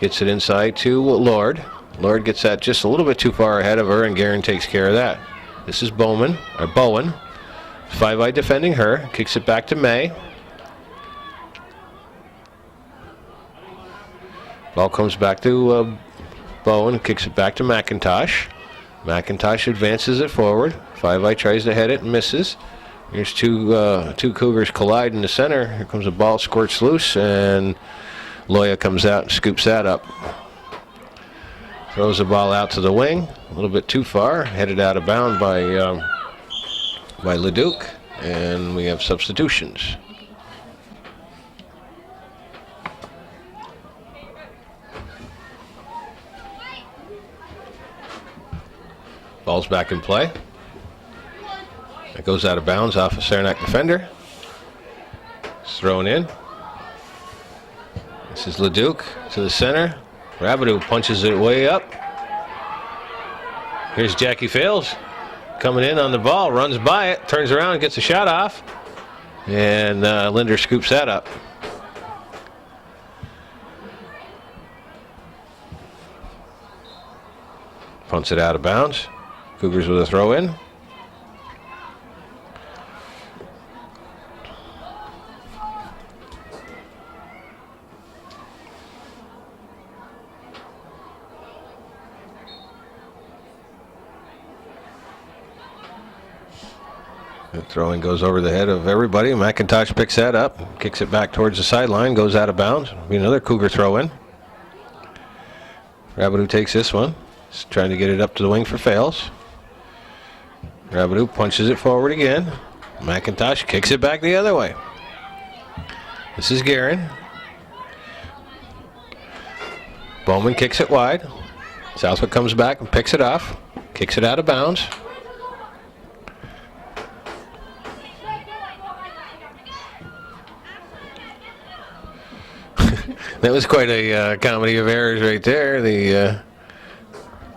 Gets it inside to Lord. Lord gets that just a little bit too far ahead of her, and Guerin takes care of that. This is Bowen. Five Eye defending her. Kicks it back to May. Ball comes back to Bowen, kicks it back to McIntosh. McIntosh advances it forward. Five Eye tries to head it and misses. Here's two Cougars collide in the center. Here comes a ball, squirts loose, and Loya comes out and scoops that up. Throws the ball out to the wing, a little bit too far, headed out of bounds by Leduc, and we have substitutions. Ball's back in play. It goes out of bounds off a Saranac defender. It's thrown in. This is Leduc to the center. Rabideau punches it way up. Here's Jackie Fales coming in on the ball, runs by it, turns around and gets a shot off. And Linder scoops that up. Punts it out of bounds. Cougars with a throw in. The throw-in goes over the head of everybody. McIntosh picks that up, kicks it back towards the sideline, goes out of bounds. Be another Cougar throw-in. Rabideau takes this one. He's trying to get it up to the wing for Fales. Rabideau punches it forward again. McIntosh kicks it back the other way. This is Guerin. Bowman kicks it wide. Southwick comes back and picks it off. Kicks it out of bounds. That was quite a comedy of errors right there.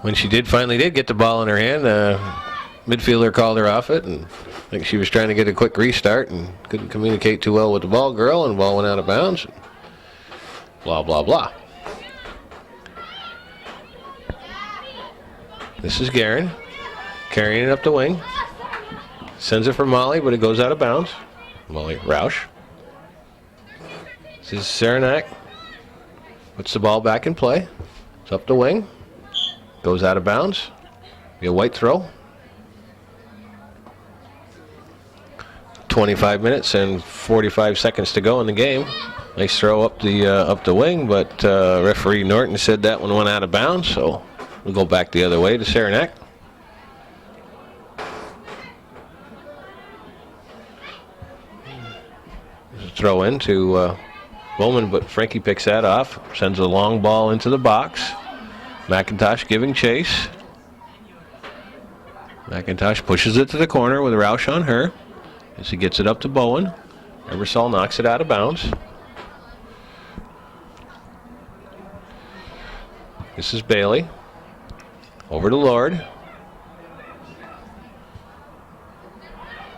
When she finally did get the ball in her hand, midfielder called her off it, and I think she was trying to get a quick restart and couldn't communicate too well with the ball girl, and the ball went out of bounds. Blah, blah, blah. This is Guerin carrying it up the wing. Sends it for Molly, but it goes out of bounds. Molly Roush. This is Saranac. Puts the ball back in play. It's up the wing. Goes out of bounds. Be a white throw. 25 minutes and 45 seconds to go in the game. Nice throw up the wing, but referee Norton said that one went out of bounds, so we'll go back the other way to Saranac. Throw in to Bowman, but Frankie picks that off. Sends a long ball into the box. McIntosh giving chase. McIntosh pushes it to the corner with Roush on her as he gets it up to Bowen. Ebersol knocks it out of bounds. This is Bailey. Over to Lord.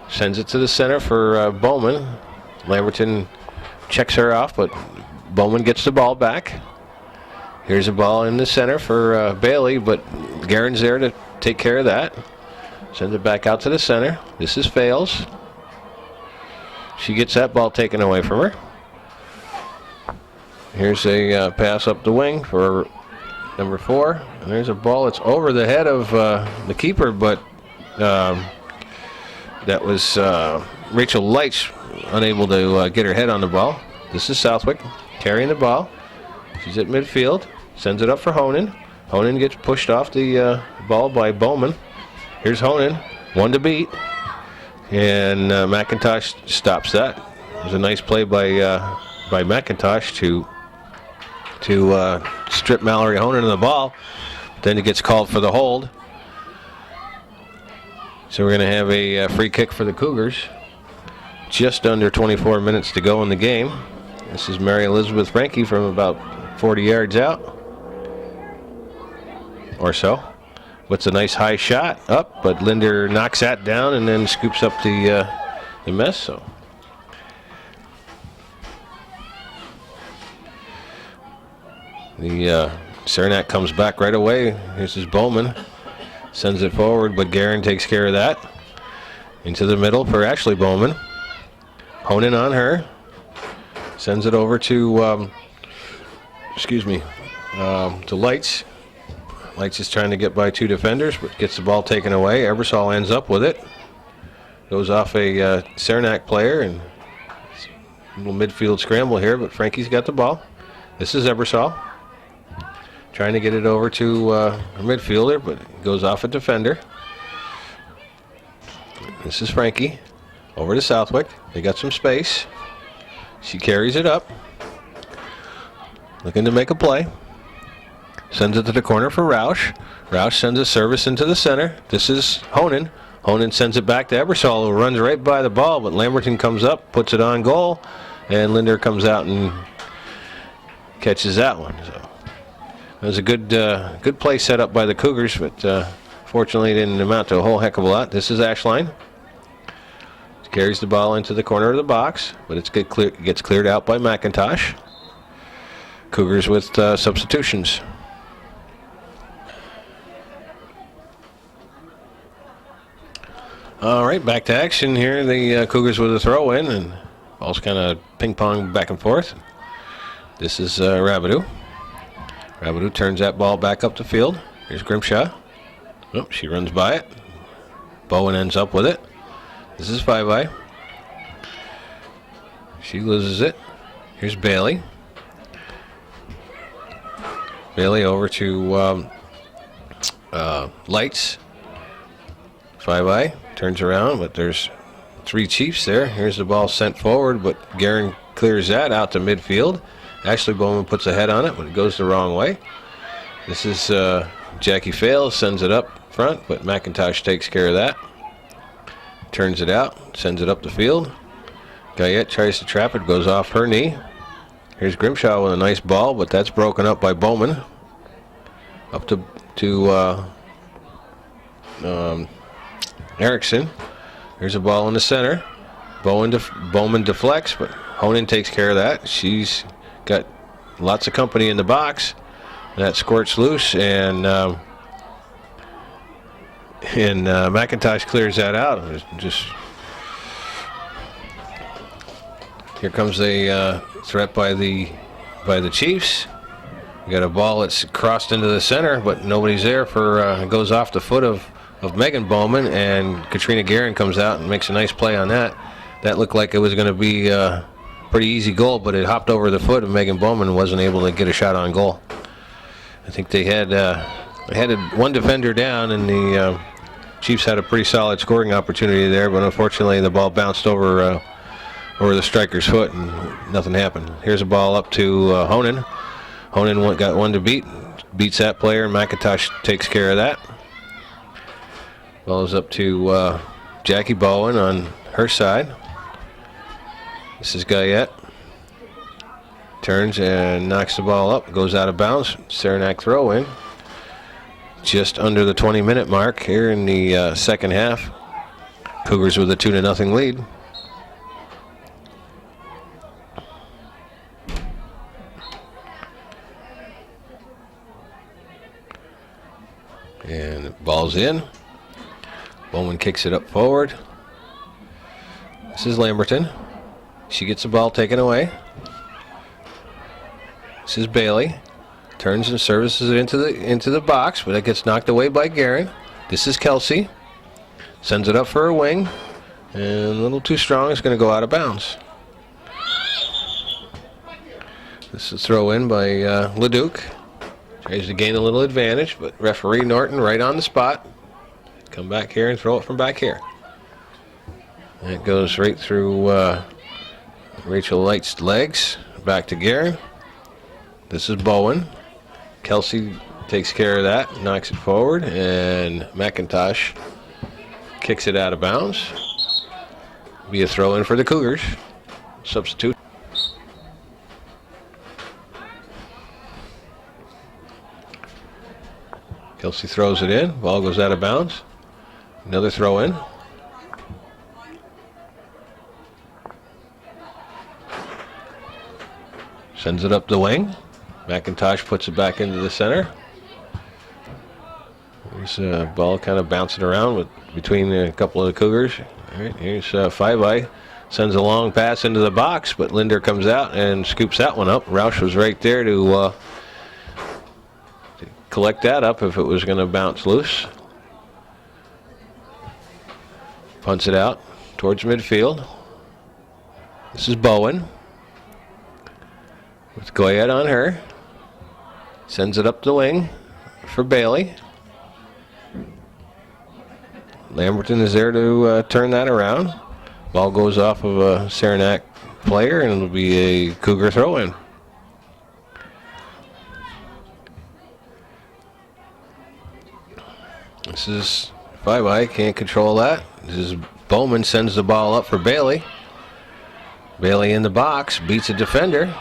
Sends it to the center for Bowman. Lamberton checks her off, but Bowman gets the ball back. Here's a ball in the center for Bailey, but Guerin's there to take care of that. Sends it back out to the center. This is Fails. She gets that ball taken away from her. Here's a pass up the wing for number 4. And there's a ball that's over the head of the keeper, but that was Rachel Leitch unable to get her head on the ball. This is Southwick carrying the ball. She's at midfield. Sends it up for Honan. Honan gets pushed off the ball by Bowman. Here's Honan. 1 to beat. And McIntosh stops that. It was a nice play by McIntosh to strip Mallory Honan of the ball. Then it gets called for the hold. So we're going to have a free kick for the Cougars. Just under 24 minutes to go in the game. This is Mary Elizabeth Franke from about 40 yards out or so. What's a nice high shot up, but Linder knocks that down and then scoops up the mess. So the Saranac comes back right away. Here's his Bowman. Sends it forward, but Guerin takes care of that. Into the middle for Ashley Bowman. Honan on her. Sends it over to, to Lights. Lights is trying to get by 2 defenders, but gets the ball taken away. Ebersol ends up with it. Goes off a Saranac player, and a little midfield scramble here, but Frankie's got the ball. This is Ebersol. Trying to get it over to a midfielder, but goes off a defender. This is Frankie. Over to Southwick. They got some space. She carries it up. Looking to make a play. Sends it to the corner for Roush. Roush sends a service into the center. This is Honan. Honan sends it back to Ebersol, who runs right by the ball, but Lamberton comes up, puts it on goal, and Linder comes out and catches that one. So it was a good play set up by the Cougars, but fortunately it didn't amount to a whole heck of a lot. This is Ashline. Carries the ball into the corner of the box, but it gets cleared out by McIntosh. Cougars with substitutions. All right, back to action here. The Cougars with a throw in, and ball's kind of ping pong back and forth. This is Rabideau. Rabideau turns that ball back up the field. Here's Grimshaw. Oh, she runs by it. Bowen ends up with it. This is Five-Eye. She loses it. Here's Bailey. Bailey over to Lights. Five-Eye turns around, but there's 3 Chiefs there. Here's the ball sent forward, but Guerin clears that out to midfield. Ashley Bowman puts a head on it, but it goes the wrong way. This is Jackie Fails, sends it up front, but McIntosh takes care of that. Turns it out, sends it up the field. Guyette tries to trap it, goes off her knee. Here's Grimshaw with a nice ball, but that's broken up by Bowman. Up to Erickson. There's a ball in the center. Bowman deflects, but Honan takes care of that. She's got lots of company in the box. That squirts loose, and McIntosh clears that out. Just here comes a threat by the Chiefs. We got a ball that's crossed into the center, but nobody's there for it goes off the foot of Megan Bowman, and Katrina Guerin comes out and makes a nice play on that. That looked like it was going to be a pretty easy goal, but it hopped over the foot of Megan Bowman and wasn't able to get a shot on goal. I think they had one defender down, and the Chiefs had a pretty solid scoring opportunity there, but unfortunately the ball bounced over the striker's foot and nothing happened. Here's a ball up to Honan. Honan got 1 to beats that player. McIntosh takes care of that. Ball is up to Jackie Bowen on her side. This is Guyette. Turns and knocks the ball up, goes out of bounds. Saranac throw in. Just under the 20-minute mark here in the second half. Cougars with a 2-0 lead. And ball's in. Bowman kicks it up forward. This is Lamberton. She gets the ball taken away. This is Bailey. Turns and services it into the box, but it gets knocked away by Guerin. This is Kelsey. Sends it up for a wing. And a little too strong. It's going to go out of bounds. This is throw in by Leduc. Tries to gain a little advantage, but referee Norton right on the spot. Come back here and throw it from back here. And it goes right through Rachel Light's legs. Back to Guerin. This is Bowen. Kelsey takes care of that, knocks it forward, and McIntosh kicks it out of bounds. Be a throw in for the Cougars. Substitute. Kelsey throws it in. Ball goes out of bounds. Another throw in. Sends it up the wing. McIntosh puts it back into the center. There's a ball kind of bouncing around between a couple of the Cougars. All right, here's Five-Eye. Sends a long pass into the box, but Linder comes out and scoops that one up. Roush was right there to collect that up if it was going to bounce loose. Punts it out towards midfield. This is Bowen. With Goyette on her. Sends it up the wing for Bailey. Lamberton is there to turn that around. Ball goes off of a Saranac player, and it'll be a Cougar throw-in. This is Five-Eye, can't control that. This is Bowman, sends the ball up for Bailey. Bailey in the box, beats a defender,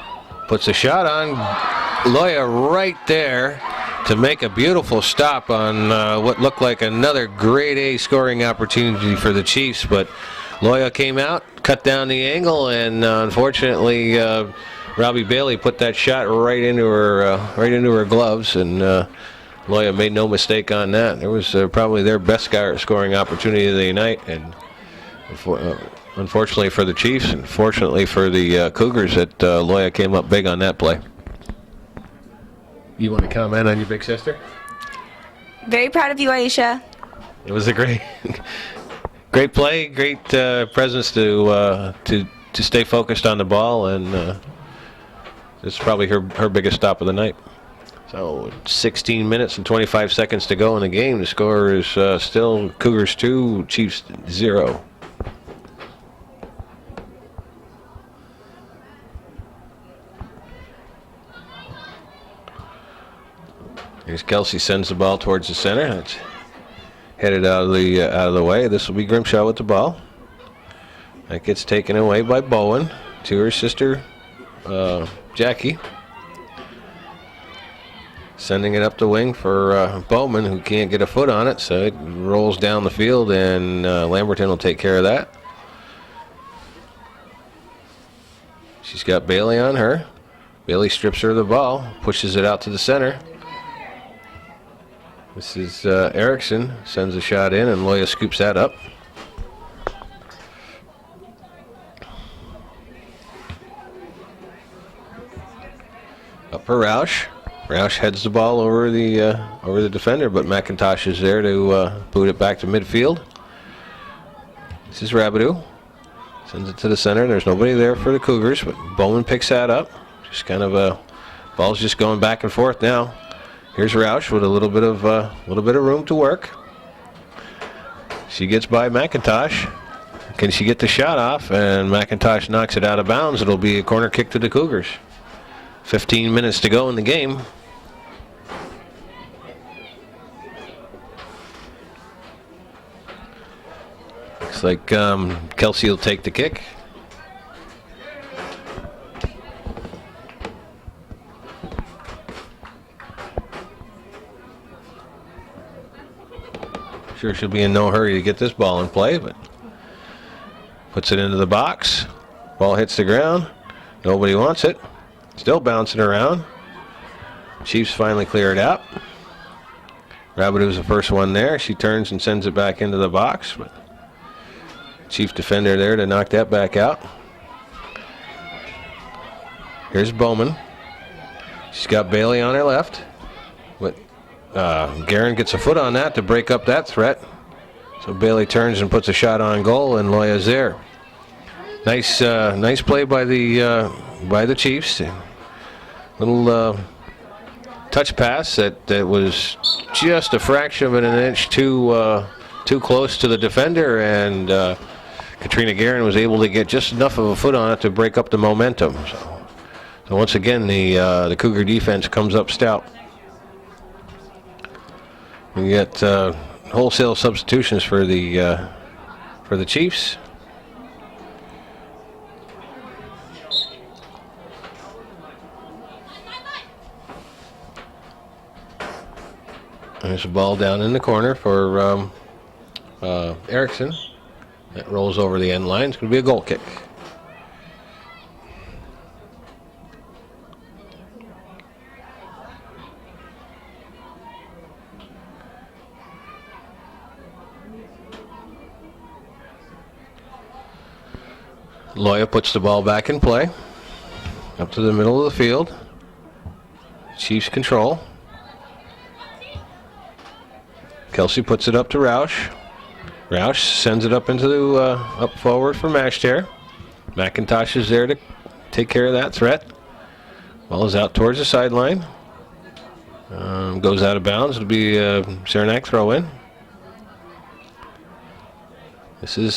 puts a shot on. Loya right there to make a beautiful stop on what looked like another grade A scoring opportunity for the Chiefs, but Loya came out, cut down the angle, and unfortunately Robbie Bailey put that shot right into her gloves, and Loya made no mistake on that. It was probably their best scoring opportunity of the night, and unfortunately for the Chiefs, and fortunately for the Cougars, that Loya came up big on that play. You want to comment on your big sister? Very proud of you, Aisha. It was a great play, great presence to stay focused on the ball, and it's probably her biggest stop of the night. So 16 minutes and 25 seconds to go in the game. The score is still Cougars 2, Chiefs 0. Here's Kelsey, sends the ball towards the center. It's headed out of the way. This will be Grimshaw with the ball. That gets taken away by Bowen to her sister Jackie. Sending it up the wing for Bowman, who can't get a foot on it, so it rolls down the field, and Lamberton will take care of that. She's got Bailey on her. Bailey strips her of the ball, pushes it out to the center. This is Erickson, sends a shot in, and Loya scoops that up. Up for Roush. Roush heads the ball over the defender, but McIntosh is there to boot it back to midfield. This is Rabideau. Sends it to the center. There's nobody there for the Cougars, but Bowman picks that up. Just kind of ball's just going back and forth now. Here's Roush with a little bit of room to work. She gets by McIntosh. Can she get the shot off? And McIntosh knocks it out of bounds. It'll be a corner kick to the Cougars. 15 minutes to go in the game. Looks like Kelsey will take the kick. Sure, she'll be in no hurry to get this ball in play, but puts it into the box. Ball hits the ground. Nobody wants it. Still bouncing around. Chiefs finally clear it out. Rabbit was the first one there. She turns and sends it back into the box. But Chief defender there to knock that back out. Here's Bowman. She's got Bailey on her left. But Guerin gets a foot on that to break up that threat. So Bailey turns and puts a shot on goal, and Loya's there. Nice play by the Chiefs. Little touch pass that was just a fraction of an inch too close to the defender, and Katrina Guerin was able to get just enough of a foot on it to break up the momentum. So once again, the Cougar defense comes up stout. We get wholesale substitutions for the Chiefs. There's a ball down in the corner for Erickson. That rolls over the end line. It's going to be a goal kick. Loya puts the ball back in play. Up to the middle of the field. Chiefs control. Kelsey puts it up to Roush. Roush sends it up into the up forward for Mashter. McIntosh is there to take care of that threat. Ball is out towards the sideline. Goes out of bounds. It'll be a Saranac throw in. This is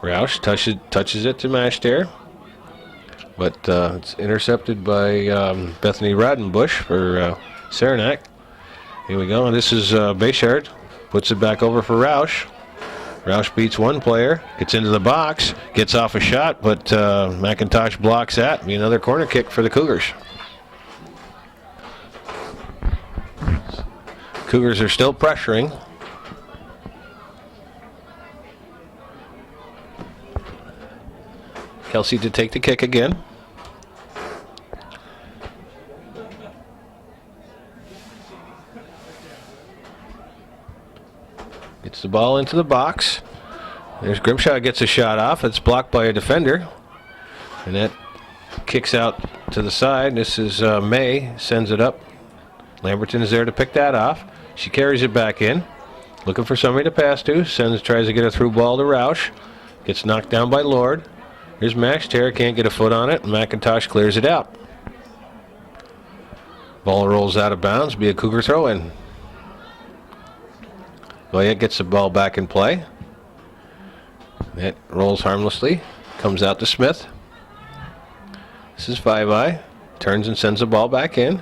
Roush touches it to Mashter, but it's intercepted by Bethany Rodenbush for Saranac. Here we go. This is Bayshard. Puts it back over for Roush. Roush beats one player. Gets into the box. Gets off a shot, but McIntosh blocks that. Be another corner kick for the Cougars. Cougars are still pressuring. Kelsey to take the kick again. Gets the ball into the box. There's Grimshaw, gets a shot off. It's blocked by a defender. And that kicks out to the side. This is May, sends it up. Lamberton is there to pick that off. She carries it back in. Looking for somebody to pass to. Tries to get a through ball to Roush. Gets knocked down by Lord. Here's Mashter, can't get a foot on it. McIntosh clears it out. Ball rolls out of bounds. Be a Cougar throw in. Goyette gets the ball back in play. It rolls harmlessly. Comes out to Smith. This is 5-eye. Turns and sends the ball back in.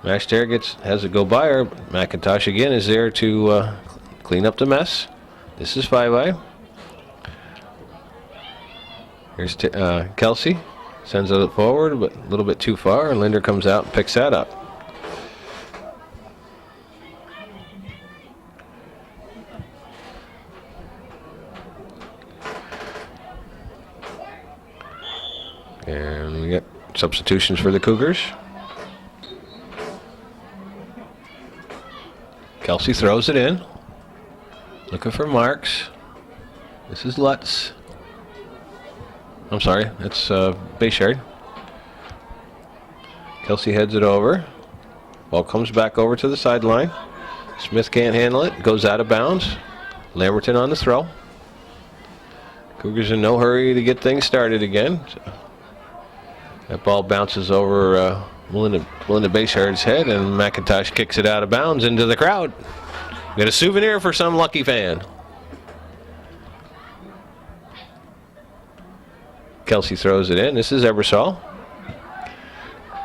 Mashter has it go by her. McIntosh again is there to clean up the mess. This is 5-eye. Here's Kelsey. Sends it forward, but a little bit too far, and Linder comes out and picks that up. And we get substitutions for the Cougars. Kelsey throws it in. Looking for Marks. This is Lutz. I'm sorry, it's Bayshard. Kelsey heads it over. Ball comes back over to the sideline. Smith can't handle it. Goes out of bounds. Lamberton on the throw. Cougars in no hurry to get things started again. So that ball bounces over Melinda Bayshard's head, and McIntosh kicks it out of bounds into the crowd. Got a souvenir for some lucky fan. Kelsey throws it in. This is Ebersol.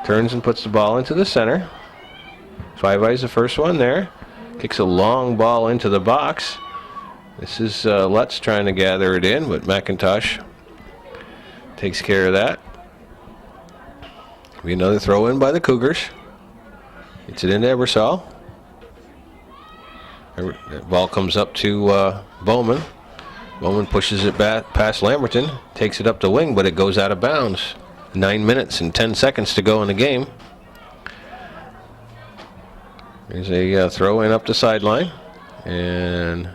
Turns and puts the ball into the center. 5-eye's the first one there. Kicks a long ball into the box. This is Lutz trying to gather it in, but McIntosh takes care of that. Be another throw in by the Cougars. Gets it into Ebersol. That ball comes up to Bowman. Bowman pushes it back past Lamberton, takes it up the wing, but it goes out of bounds. 9 minutes and 10 seconds to go in the game. There's a throw in up the sideline, and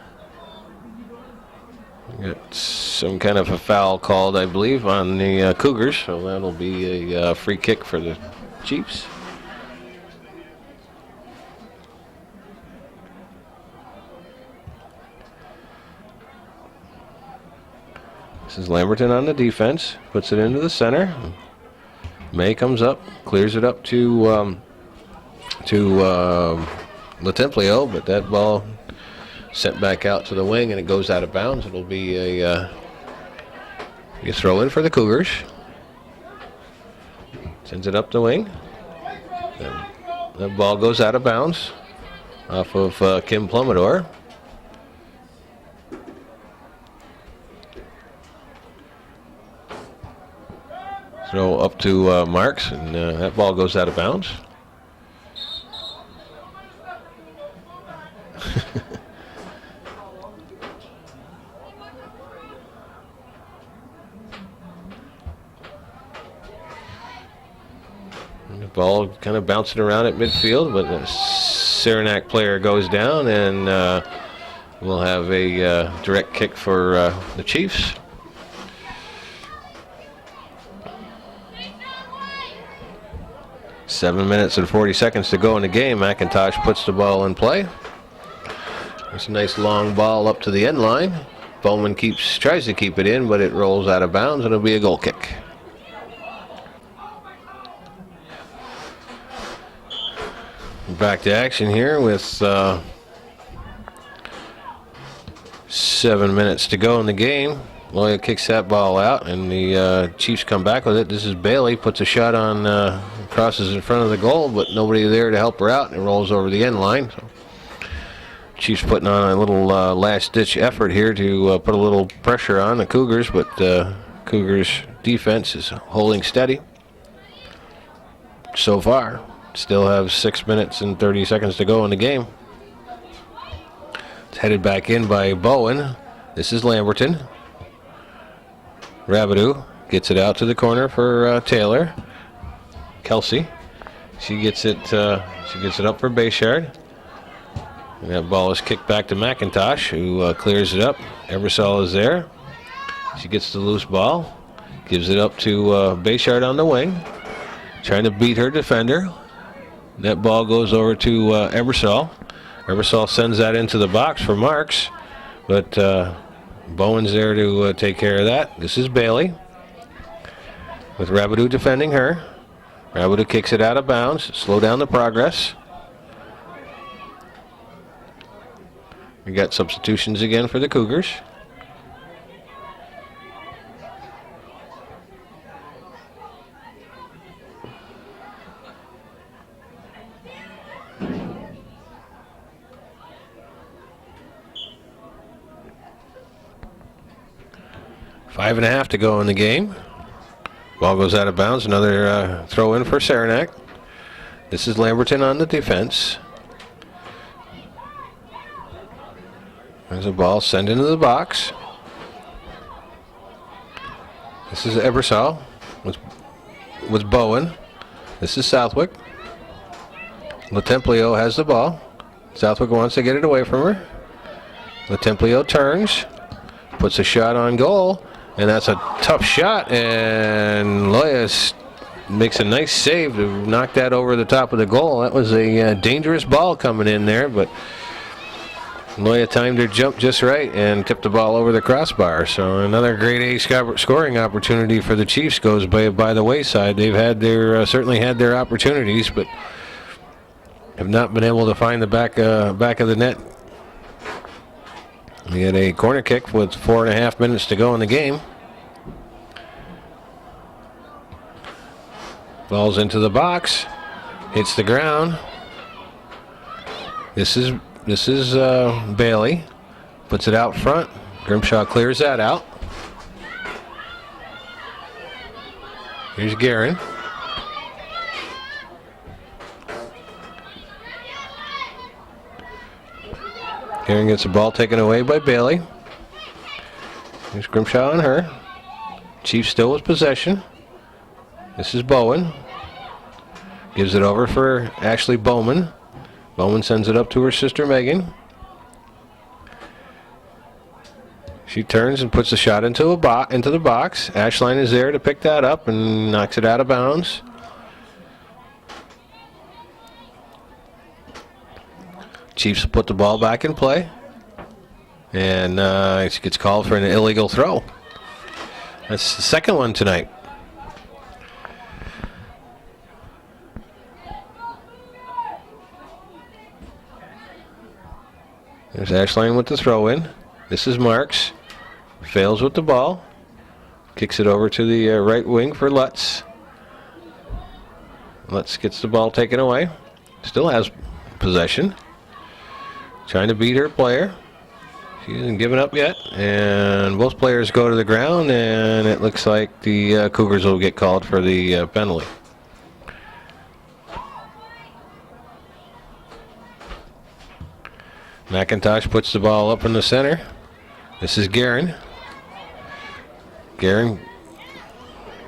got some kind of a foul called, I believe, on the Cougars, so that'll be a free kick for the Chiefs. This is Lamberton on the defense, puts it into the center. May comes up, clears it up to Latemplio, but that ball sent back out to the wing and it goes out of bounds. It'll be a throw in for the Cougars. Sends it up the wing. That ball goes out of bounds off of Kim Plumidor. Throw up to Marks, and that ball goes out of bounds. The ball kind of bouncing around at midfield, but the Saranac player goes down, and we'll have a direct kick for the Chiefs. Seven minutes and 40 seconds to go in the game. McIntosh puts the ball in play. There's a nice long ball up to the end line. Bowman tries to keep it in, but it rolls out of bounds, and it'll be a goal kick. Back to action here with 7 minutes to go in the game. Loya kicks that ball out, and the Chiefs come back with it. This is Bailey, puts a shot on, crosses in front of the goal, but nobody there to help her out, and it rolls over the end line. So Chiefs putting on a little last-ditch effort here to put a little pressure on the Cougars, but Cougars defense is holding steady so far. Still have 6 minutes and 30 seconds to go in the game. It's headed back in by Bowen. This is Lamberton. Rabidou gets it out to the corner for Taylor. Kelsey, she gets it up for Bayshard. And that ball is kicked back to McIntosh, who clears it up. Ebersol is there. She gets the loose ball, gives it up to Bayshard on the wing, trying to beat her defender. That ball goes over to Ebersol. Ebersol sends that into the box for Marks, but Bowen's there to take care of that. This is Bailey, with Rabidou defending her. Rabidou kicks it out of bounds. Slow down the progress. We got substitutions again for the Cougars. Five and a half to go in the game. Ball goes out of bounds. Another throw in for Saranac. This is Lamberton on the defense. There's a ball sent into the box. This is Ebersol with Bowen. This is Southwick. Latemplio has the ball. Southwick wants to get it away from her. Latemplio turns, puts a shot on goal, and that's a tough shot, and Loya makes a nice save to knock that over the top of the goal. That was a dangerous ball coming in there, but Loya timed her jump just right and tipped the ball over the crossbar. So another grade A scoring opportunity for the Chiefs goes by the wayside. They've had their certainly had their opportunities, but have not been able to find the back of the net. We had a corner kick with 4.5 minutes to go in the game. Ball's into the box, hits the ground. This is Bailey, puts it out front. Grimshaw clears that out. Here's Guerin. Guerin gets the ball taken away by Bailey. Here's Grimshaw on her. Chiefs still with possession. This is Bowen. Gives it over for Ashley Bowman. Bowman sends it up to her sister Megan. She turns and puts the shot into the box. Ashline is there to pick that up and knocks it out of bounds. Chiefs put the ball back in play. And it gets called for an illegal throw. That's the second one tonight. There's Ashline with the throw in. This is Marks. Fails with the ball. Kicks it over to the right wing for Lutz. Lutz gets the ball taken away. Still has possession. Trying to beat her player. She hasn't given up yet. And both players go to the ground, and it looks like the Cougars will get called for the penalty. McIntosh puts the ball up in the center. This is Guerin. Guerin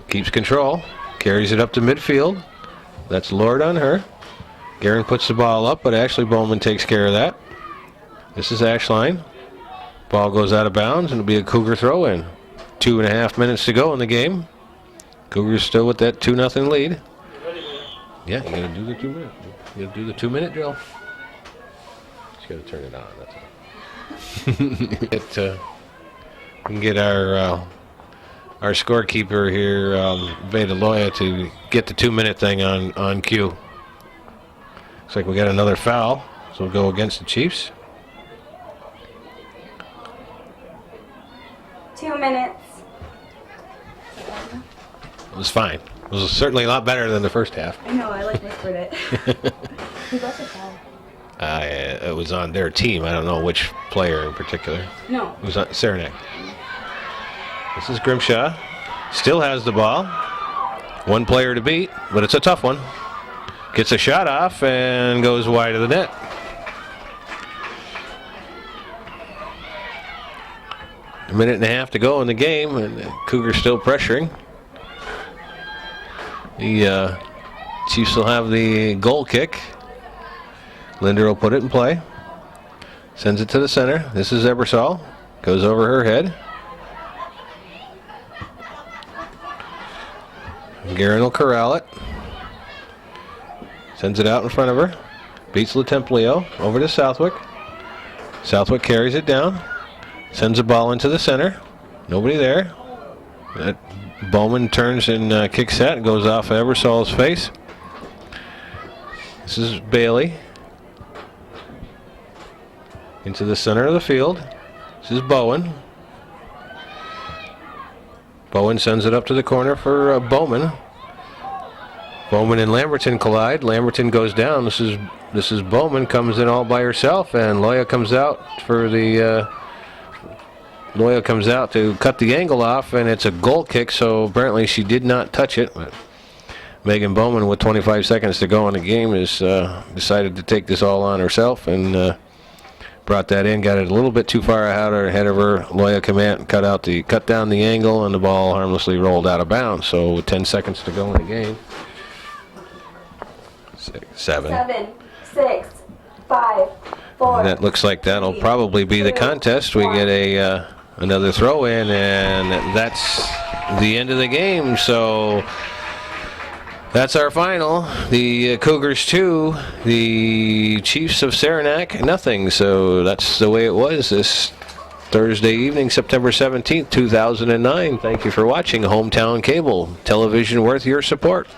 keeps control. Carries it up to midfield. That's Lord on her. Guerin puts the ball up, but Ashley Bowman takes care of that. This is Ashline. Ball goes out of bounds, and it'll be a Cougar throw-in. 2.5 minutes to go in the game. Cougars still with that 2-0 lead. Yeah, you gotta do the 2 minute. You gotta do the 2-minute drill. Just gotta turn it on. That's all. We can get our scorekeeper here, Veda Loya, to get the 2-minute thing on cue. Looks like we got another foul, so we'll go against the Chiefs. 2 minutes. It was fine. It was certainly a lot better than the first half. I know, I like whispered it. Who got the foul? It was on their team. I don't know which player in particular. No. It was on Saranac. This is Grimshaw. Still has the ball. One player to beat, but it's a tough one. Gets a shot off and goes wide of the net. A minute and a half to go in the game, and the Cougars still pressuring. The Chiefs will have the goal kick. Linder will put it in play. Sends it to the center. This is Ebersol. Goes over her head. Guerin will corral it. Sends it out in front of her. Beats Latemplio over to Southwick. Southwick carries it down. Sends the ball into the center. Nobody there. Bowman turns and kicks that and goes off Ebersol's face. This is Bailey. Into the center of the field. This is Bowen. Bowen sends it up to the corner for Bowman. Bowman and Lamberton collide. Lamberton goes down. This is Bowman, comes in all by herself, and Loya comes out for the Loya comes out to cut the angle off, and it's a goal kick, so apparently she did not touch it. But Megan Bowman, with 25 seconds to go in the game, has decided to take this all on herself and brought that in, got it a little bit too far ahead of her. Loya cut down the angle, and the ball harmlessly rolled out of bounds. So with 10 seconds to go in the game. 7, 6, 5, 4. And that looks like that'll probably be the contest. We get another throw in, and that's the end of the game. So that's our final. The Cougars 2, the Chiefs of Saranac nothing. So that's the way it was this Thursday evening, September 17th, 2009. Thank you for watching Hometown Cable, television worth your support.